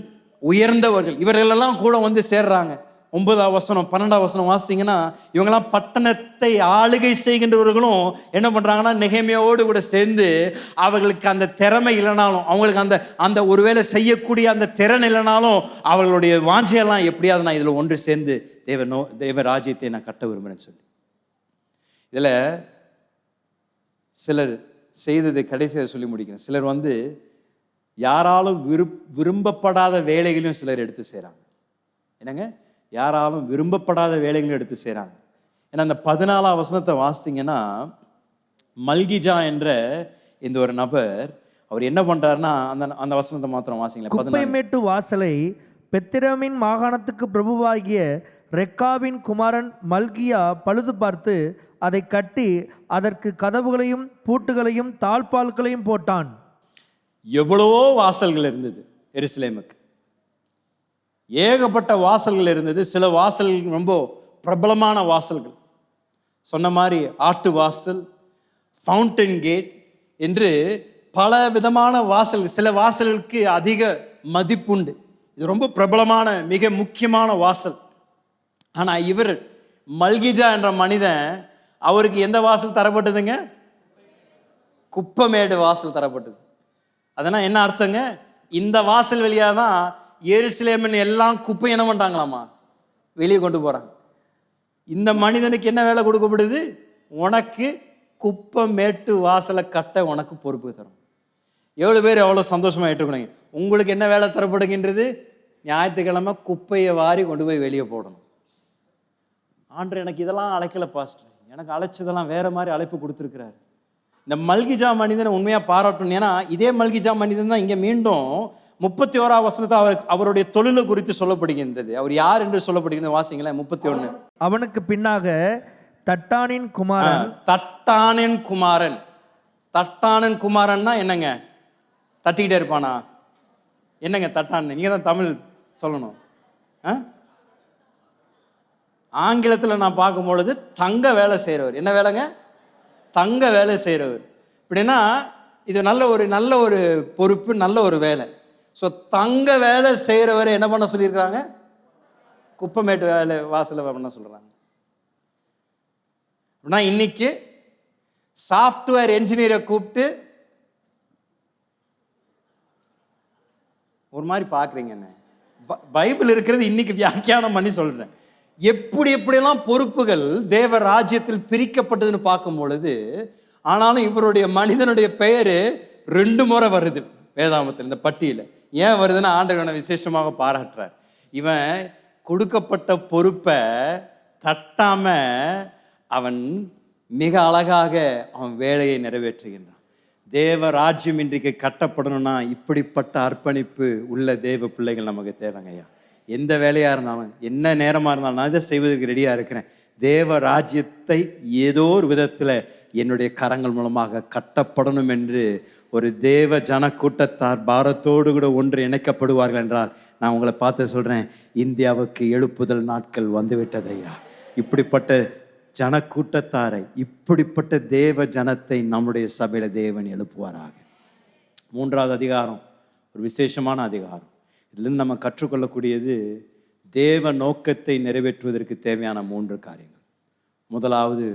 உயர்ந்தவர்கள், இவர்களெல்லாம் கூட வந்து சேர்றாங்க. 9ஆம் வசனம் 12ஆம் வசனம் வாசிங்கன்னா, இவங்கெல்லாம் பட்டணத்தை ஆளுகை செய்கின்றவர்களும் என்ன பண்றாங்கன்னா, நெகேமியாவோடு கூட சேர்ந்து அவர்களுக்கு அந்த திறமை இல்லைனாலும், அவங்களுக்கு அந்த அந்த ஒருவேளை செய்யக்கூடிய அந்த திறன் இல்லைனாலும், அவர்களுடைய வாஞ்சையெல்லாம் எப்படியாவது நான் இதில் ஒன்று சேர்ந்து தேவ ராஜ்யத்தை நான் கட்ட விரும்புகிறேன்னு சொல்லி. இதில் சிலர் செய்தது கடைசியாக சொல்லி முடிக்கிறேன். சிலர் வந்து யாராலும் விரும்பப்படாத வேலைகளையும் சிலர் எடுத்து செய்கிறாங்க. என்னங்க, யாராலும் விரும்பப்படாத வேலைகளையும் எடுத்து செய்கிறாங்க. ஏன்னா அந்த 14ஆம் வசனத்தை வாசித்தீங்கன்னா, மல்கிஜா என்ற இந்த ஒரு நபர் அவர் என்ன பண்றாருன்னா, அந்த அந்த வசனத்தை மாத்திரம் வாசிங்களேன். குப்பைமேட்டு வாசலை பெத்திரமின் மாகாணத்துக்கு பிரபுவாகிய ரெக்காவின் குமாரன் மல்கியா பழுது பார்த்து அதை கட்டி அதற்கு கதவுகளையும் பூட்டுகளையும் தாழ்பால்களையும் போட்டான். எவ்வளவோ வாசல்கள் இருந்தது எருசலேமுக்கு, ஏகப்பட்ட வாசல்கள் இருந்தது. சில வாசல்கள் ரொம்ப பிரபலமான வாசல்கள், சொன்ன மாதிரி ஆட்டு வாசல், ஃபவுண்டன் கேட் என்று பல விதமான வாசல்கள். சில வாசல்களுக்கு அதிக மதிப்புண்டு. இது ரொம்ப பிரபலமான மிக முக்கியமான வாசல். ஆனால் இவர் மல்கிஜா என்ற மனிதன், அவருக்கு எந்த வாசல் தரப்பட்டதுங்க? குப்பமேடு வாசல் தரப்பட்டது. அதனால் என்ன அர்த்தங்க? இந்த வாசல் வழியாக தான் எருசலேமின் எல்லாம் குப்பை என்ன பண்ணுறாங்களாமா, வெளியே கொண்டு போகிறாங்க. இந்த மனிதனுக்கு என்ன வேலை கொடுக்கப்படுது? உனக்கு குப்பமேட்டு வாசலை கட்ட உனக்கு பொறுப்பு தரும். எவ்வளோ பேர் எவ்வளோ சந்தோஷமாக ஏற்றுக்கணுங்க. உங்களுக்கு என்ன வேலை தரப்படுகின்றது? ஞாயிற்றுக்கிழமை குப்பையை வாரி கொண்டு போய் வெளியே போடணும். ஆண்டவர் எனக்கு இதெல்லாம் அழைக்கல பாஸ்டர், எனக்கு அழைச்சதெல்லாம் வேற மாதிரி அழைப்பு கொடுத்துருக்கிறார். இந்த மல்கிஜா மனிதனை உண்மையாக பாராட்டணும். ஏன்னா இதே மல்கிஜா மனிதன் தான் இங்கே மீண்டும் 31ஆம் வசனத்தை அவருடைய தொழிலை குறித்து சொல்லப்படுகின்றது. அவர் யார் என்று சொல்லப்படுகிறது, வாசிங்களேன் 31. அவனுக்கு பின்னாக தட்டானின் குமாரன். தட்டானின் குமாரன். தட்டானின் குமாரன்னா என்னங்க? தட்டிக்கிட்டே இருப்பானா? என்னங்க தட்டான்? நீங்க தான் தமிழ் சொல்லணும். ஆங்கிலத்தில் நான் பார்க்கும் பொழுது தங்க வேலை செய்கிறவர். என்ன வேலைங்க? தங்க வேலை செய்கிறவர். இப்படின்னா இது நல்ல ஒரு பொறுப்பு, நல்ல ஒரு வேலை. ஸோ தங்க வேலை செய்கிறவரை என்ன பண்ண சொல்லியிருக்கிறாங்க? குப்பமேட்டு வேலை வாசலை பண்ண சொல்கிறாங்க. அப்படின்னா இன்னைக்கு சாஃப்ட்வேர் என்ஜினியரை கூப்பிட்டு ஒரு மாதிரி பார்க்குறீங்க. என்ன பைபிள் இருக்கிறது இன்னைக்கு வியாக்கியானம் பண்ணி சொல்கிறேன். எப்படியெல்லாம் பொறுப்புகள் தேவ ராஜ்யத்தில் பிரிக்கப்பட்டதுன்னு பார்க்கும் பொழுது, ஆனாலும் இவருடைய மனிதனுடைய பெயர் 2 முறை வருது வேதாமத்தில் இந்த பட்டியல. ஏன் வருதுன்னா, ஆண்டவனை விசேஷமாக பாராட்டுறார். இவன் கொடுக்கப்பட்ட பொறுப்பை தட்டாம அவன் மிக அழகாக அவன் வேலையை நிறைவேற்றுகின்றான். தேவ ராஜ்யம் இன்றைக்கு கட்டப்படணும்னா இப்படிப்பட்ட அர்ப்பணிப்பு உள்ள தேவ பிள்ளைகள் நமக்கு தேவைங்கய்யா. எந்த வேலையாக இருந்தாலும், என்ன நேரமாக இருந்தாலும், நான் இதை செய்வதற்கு ரெடியாக இருக்கிறேன். தேவ ராஜ்யத்தை ஏதோ ஒரு விதத்தில் என்னுடைய கரங்கள் மூலமாக கட்டப்படணும் என்று ஒரு தேவ ஜன கூட்டத்தார் பாரத்தோடு கூட ஒன்று இணைக்கப்படுவார்கள் என்றால், நான் உங்களை பார்த்து சொல்கிறேன், இந்தியாவுக்கு எழுப்புதல் நாட்கள் வந்துவிட்டதையா. இப்படிப்பட்ட ஜன கூட்டத்தாரை, இப்படிப்பட்ட தேவ ஜனத்தை நம்முடைய சபையில் தேவன் எழுப்புவாராக. 3வது அதிகாரம் ஒரு விசேஷமான அதிகாரம். இதிலிருந்து நம்ம கற்றுக்கொள்ளக்கூடியது தேவ நோக்கத்தை நிறைவேற்றுவதற்கு தேவையான 3 காரியங்கள். முதலாவது,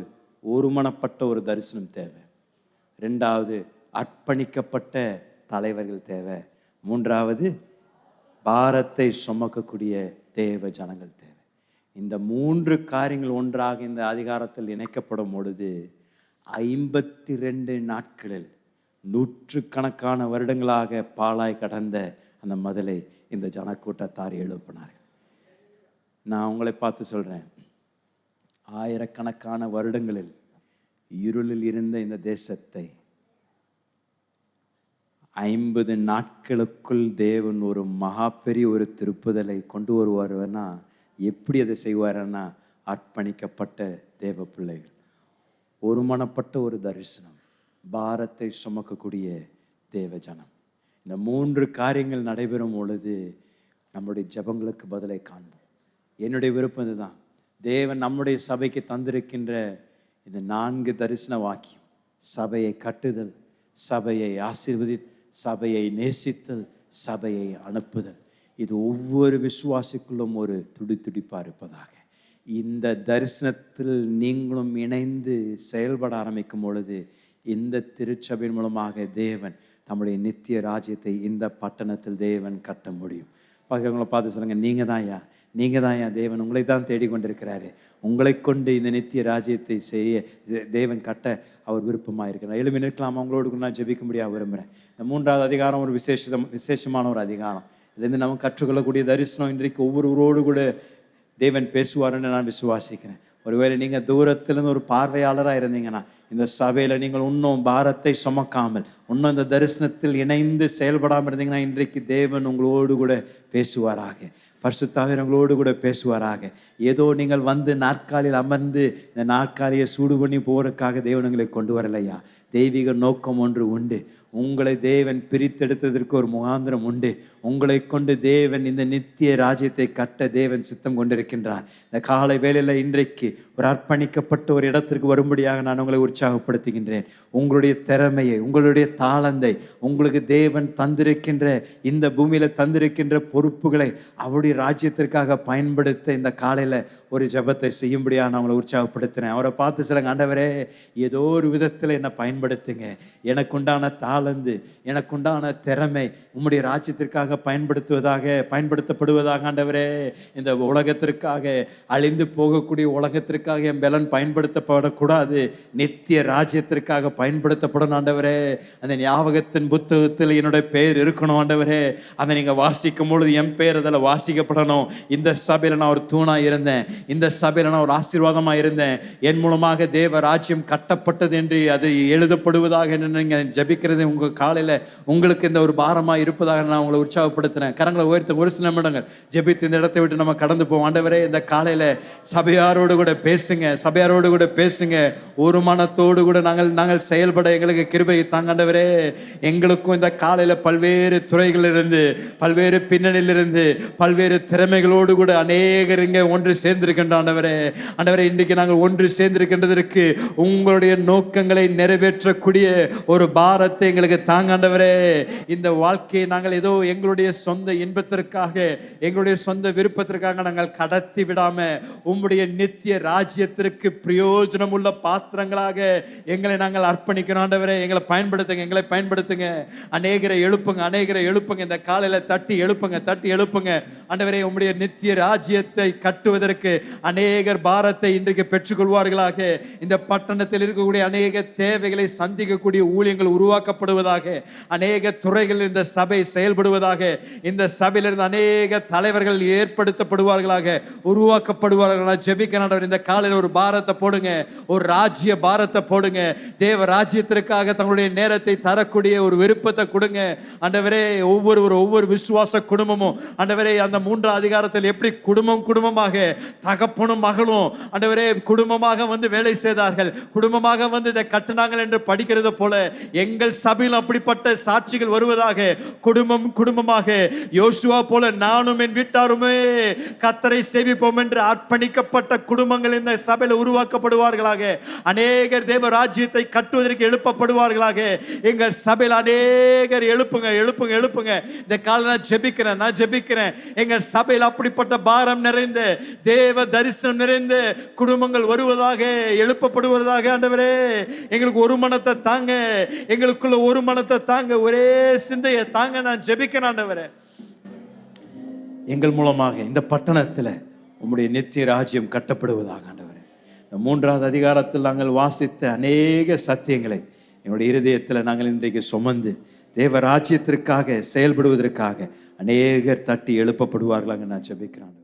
ஒருமனப்பட்ட ஒரு தரிசனம் தேவை. 2வது, அர்ப்பணிக்கப்பட்ட தலைவர்கள் தேவை. 3வது, பாரத்தை சுமக்கக்கூடிய தேவ ஜனங்கள் தேவை. இந்த 3 காரியங்கள் ஒன்றாக இந்த அதிகாரத்தில் இணைக்கப்படும் பொழுது 52 நாட்களில் 100கணக்கான வருடங்களாக பாழாய் கடந்த அந்த மதலை இந்த ஜனக்கூட்டத்தார் எழுப்பினார்கள். நான் உங்களை பார்த்து சொல்கிறேன், ஆயிரக்கணக்கான வருடங்களில் இருளில் இருந்த இந்த தேசத்தை 50 நாட்களுக்குள் தேவன் ஒரு மகா பெரிய ஒரு திருப்புதலை கொண்டு வருவார்னா எப்படி அதை செய்வாருன்னா, அர்ப்பணிக்கப்பட்ட தேவ பிள்ளைகள், ஒருமனப்பட்ட ஒரு தரிசனம், பாரத்தை சுமக்கக்கூடிய தேவ ஜனம். இந்த 3 காரியங்கள் நடைபெறும் பொழுது நம்முடைய ஜெபங்களுக்கு பதிலை காண்போம். என்னுடைய விருப்பம் இதுதான். தேவன் நம்முடைய சபைக்கு தந்திருக்கின்ற இந்த 4 தரிசன வாக்கியம், சபையை கட்டுதல், சபையை ஆசீர்வதி, சபையை நேசித்தல், சபையை அனுப்புதல், இது ஒவ்வொரு விசுவாசிக்குள்ளும் ஒரு துடிதுடிப்பாக இருப்பதாக. இந்த தரிசனத்தில் நீங்களும் இணைந்து செயல்பட ஆரம்பிக்கும் பொழுது இந்த திருச்சபையின் மூலமாக தேவன் நம்முடைய நித்திய ராஜ்யத்தை இந்த பட்டணத்தில் தேவன் கட்ட முடியும். பார்க்குறவங்கள பார்த்து சொல்லுங்க, நீங்கள் தான் ஐயா தேவன் உங்களை தான் தேடிக்கொண்டிருக்கிறாரு. உங்களை கொண்டு இந்த நித்திய ராஜ்யத்தை செய்ய தேவன் கட்ட அவர் விருப்பமாக இருக்கிறார். எழுப்பி நிற்கலாம். அவங்களோடு நான் ஜெபிக்க முடியாது விரும்புகிறேன். இந்த 3வது அதிகாரம் ஒரு விசேஷமான ஒரு அதிகாரம். இதுலேருந்து நம்ம கற்றுக்கொள்ளக்கூடிய தரிசனம் இன்றைக்கு ஒவ்வொருவரோடு கூட தேவன் பேசுவாருன்னு நான் விசுவாசிக்கிறேன். ஒருவேளை நீங்கள் தூரத்திலிருந்து ஒரு பார்வையாளராக இருந்தீங்கன்னா, இந்த சபையில் நீங்கள் இன்னும் பாரத்தை சுமக்காமல், இன்னும் இந்த தரிசனத்தில் இணைந்து செயல்படாமல் இருந்தீங்கன்னா, இன்றைக்கு தேவன் உங்களோடு கூட பேசுவாராக. பரிசுத்த ஆவியானவர் உங்களோடு கூட பேசுவாராக. ஏதோ நீங்கள் வந்து நாற்காலியில் அமர்ந்து இந்த நாற்காலியை சூடு பண்ணி போகிறதுக்காக தேவன் உங்களை கொண்டு வரலையா. தெய்வீக நோக்கம் ஒன்று உண்டு. உங்களை தேவன் பிரித்தெடுத்ததற்கு ஒரு முகாந்திரம் உண்டு. உங்களை கொண்டு தேவன் இந்த நித்திய ராஜ்யத்தை கட்ட தேவன் சித்தம் கொண்டிருக்கின்றார். இந்த காலை வேளையில் இன்றைக்கு ஒரு அர்ப்பணிக்கப்பட்ட ஒரு இடத்திற்கு வரும்படியாக நான் உங்களை உற்சாகப்படுத்துகின்றேன். உங்களுடைய திறமையை, உங்களுடைய தாளந்தை, உங்களுக்கு தேவன் தந்திருக்கின்ற இந்த பூமியில் தந்திருக்கின்ற பொறுப்புகளை அவருடைய ராஜ்யத்திற்காக பயன்படுத்த இந்த காலையில் ஒரு ஜெபத்தை செய்யும்படியாக நான் உங்களை உற்சாகப்படுத்துகிறேன். அவரை பார்த்து சொல்லுங்க, ஆண்டவரே ஏதோ ஒரு விதத்தில் என்னை பயன்படுத்துங்க. எனக்குண்டான தாளந்து, எனக்குண்டான திறமை உம்முடைய ராஜ்யத்திற்காக பயன்படுத்தப்படுவதாக ஆண்டவரே. இந்த உலகத்திற்காக, அழிந்து போகக்கூடிய உலகத்திற்காக என் பலன் பயன்படுத்தப்படக்கூடாது, நித்திய ராஜ்யத்திற்காக பயன்படுத்தப்படணும் ஆண்டவரே. அந்த ஞாபகத்தின் புத்தகத்தில் என்னுடைய பெயர் இருக்கணும் ஆண்டவரே. அதை நீங்கள் வாசிக்கும் பொழுது என் பெயர் அதில் வாசிக்கப்படணும். இந்த சபையில் நான் ஒரு தூணாக இருந்தேன், இந்த சபையில் நான் ஒரு ஆசீர்வாதமாக இருந்தேன், என் மூலமாக தேவ ராஜ்யம் கட்டப்பட்டது என்று அது எழுதப்படுவதாக நீங்கள் ஜபிக்கிறது உங்கள் காலையில் உங்களுக்கு இந்த ஒரு பாரமாக இருப்பதாக நான் உங்களை உற்சாகப்படுத்தினேன். கரங்களை உயர்த்த ஒரு சில நிமிடங்கள் ஜெபித்து இந்த இடத்தை விட்டு நம்ம கடந்து போவோம். ஆண்டவரே, இந்த காலையில் சபையாரோடு கூட பேசுங்க, சபையாரோடு கூட பேசுங்க. ஒரு மனத்தோடு கூட நாங்கள் செயல்பட எங்களுக்கு கிருபையை தாங்க ஆண்டவரே. எங்களுக்கும் இந்த காலையில் பல்வேறு துறைகளிலிருந்து, பல்வேறு பின்னணியிலிருந்து, பல்வேறு திறமைகளோடு கூட அநேகர் இங்கே ஒன்று சேர்ந்திருக்கின்ற ஆண்டவரே. ஆண்டவரே, இன்றைக்கு நாங்கள் ஒன்று சேர்ந்திருக்கின்றதற்கு உங்களுடைய நோக்கங்களை நிறைவேற்றக்கூடிய ஒரு பாரத்தை எங்களுக்கு தாங்க ஆண்டவரே. இந்த வாழ்க்கையை நாங்கள் ஏதோ எங்களுடைய சொந்த இன்பத்திற்காக, எங்களுடைய சொந்த விருப்பத்திற்காக நாங்கள் கடத்தி விடாம உம்முடைய நித்திய ராஜ்யத்திற்கு பிரயோஜனம் உள்ள பாத்திரங்களாக எங்களை நாங்கள் அர்ப்பணிக்கிறோம் ஆண்டவரே. எங்களை பயன்படுத்துங்க. அநேகரை எழுப்புங்க. இந்த காலையில தட்டி எழுப்புங்க ஆண்டவரே. உம்முடைய நித்திய ராஜ்யத்தை கட்டுவதற்கு அநேகர் பாரத்தை இன்றைக்கு பெற்றுக்கொள்வார்களாக. இந்த பட்டணத்தில் இருக்கக்கூடிய அநேக தேவைகளை சந்திக்கக்கூடிய ஊழியங்கள் உருவாக்கப்படுவதாக, அநேக துறைகளில் இந்த சபை செயல்படுவதாக, இந்த சபையிலிருந்து அநேக தலைவர்கள் ஏற்படுத்தப்படுவார்களாக, உருவாக்கப்படுவார்கள். ஜெபிக்கிறேன், இந்த காலையில் ஒரு பாரத்தை போடுங்க, ஒரு ராஜ்ய பாரத்தை போடுங்க. தேவ ராஜ்யத்திற்காக தங்களுடைய நேரத்தை தரக்கூடிய ஒரு விருப்பத்தை கொடுங்க ஆண்டவரே. ஒவ்வொரு விசுவாச குடும்பமும் ஆண்டவரே, அந்த 3ஆம் அதிகாரத்தில் எப்படி குடும்பமாக தகப்பனும் மகளும் ஆண்டவரே குடும்பமாக வந்து வேலை செய்தார்கள், குடும்பமாக வந்து இதை கட்டினாங்கள் என்று படிக்கிறது போல எங்கள் சபையில் அப்படிப்பட்ட சாட்சிகள் வருவதாக. குடும்பமாக யோசுவா போல நானும் என் வீட்டாருமே கர்த்தரை சேவிப்போம் என்று அர்ப்பணிக்கப்பட்ட குடும்பங்கள் இந்த சபையில் உருவாக்கப்படுவார்களாக. அநேகர் தேவ ராஜ்யத்தை கட்டுவதற்கு எழுப்பப்படுவார்களாக. எங்கள் சபையில் அநேகர் எழுப்புங்க. இந்த காலை நான் ஜெபிக்கிறேன். எங்கள் சபையில் அப்படிப்பட்ட பாரம் நிறைந்த, தேவ தரிசனம் நிறைந்த குடும்பங்கள் வருவதாக, எழுப்பப்படுவதாக ஆண்டவரே. எங்களுக்கு ஒரு மனத்தை தாங்க, எங்களுக்குள்ள ஒரு மனத்தை தாங்க, ஒரே சிந்தையை தாங்க. நான் ஜெபிக்கிறேன் ஆண்டவரே. எங்கள் மூலமாக இந்த பட்டணத்தில் உம்முடைய நித்திய ராஜ்யம் கட்டப்படுவதாக ஆண்டவரே. 3ஆவது அதிகாரத்தில் நாங்கள் வாசித்த அநேக சத்தியங்களை எங்களுடைய இருதயத்தில் நாங்கள் இன்றைக்கு சுமந்து தேவ ராஜ்யத்திற்காக செயல்படுவதற்காக அநேகர் தட்டி எழுப்பப்படுவார்களாக நான் ஜெபிக்கிறேன்.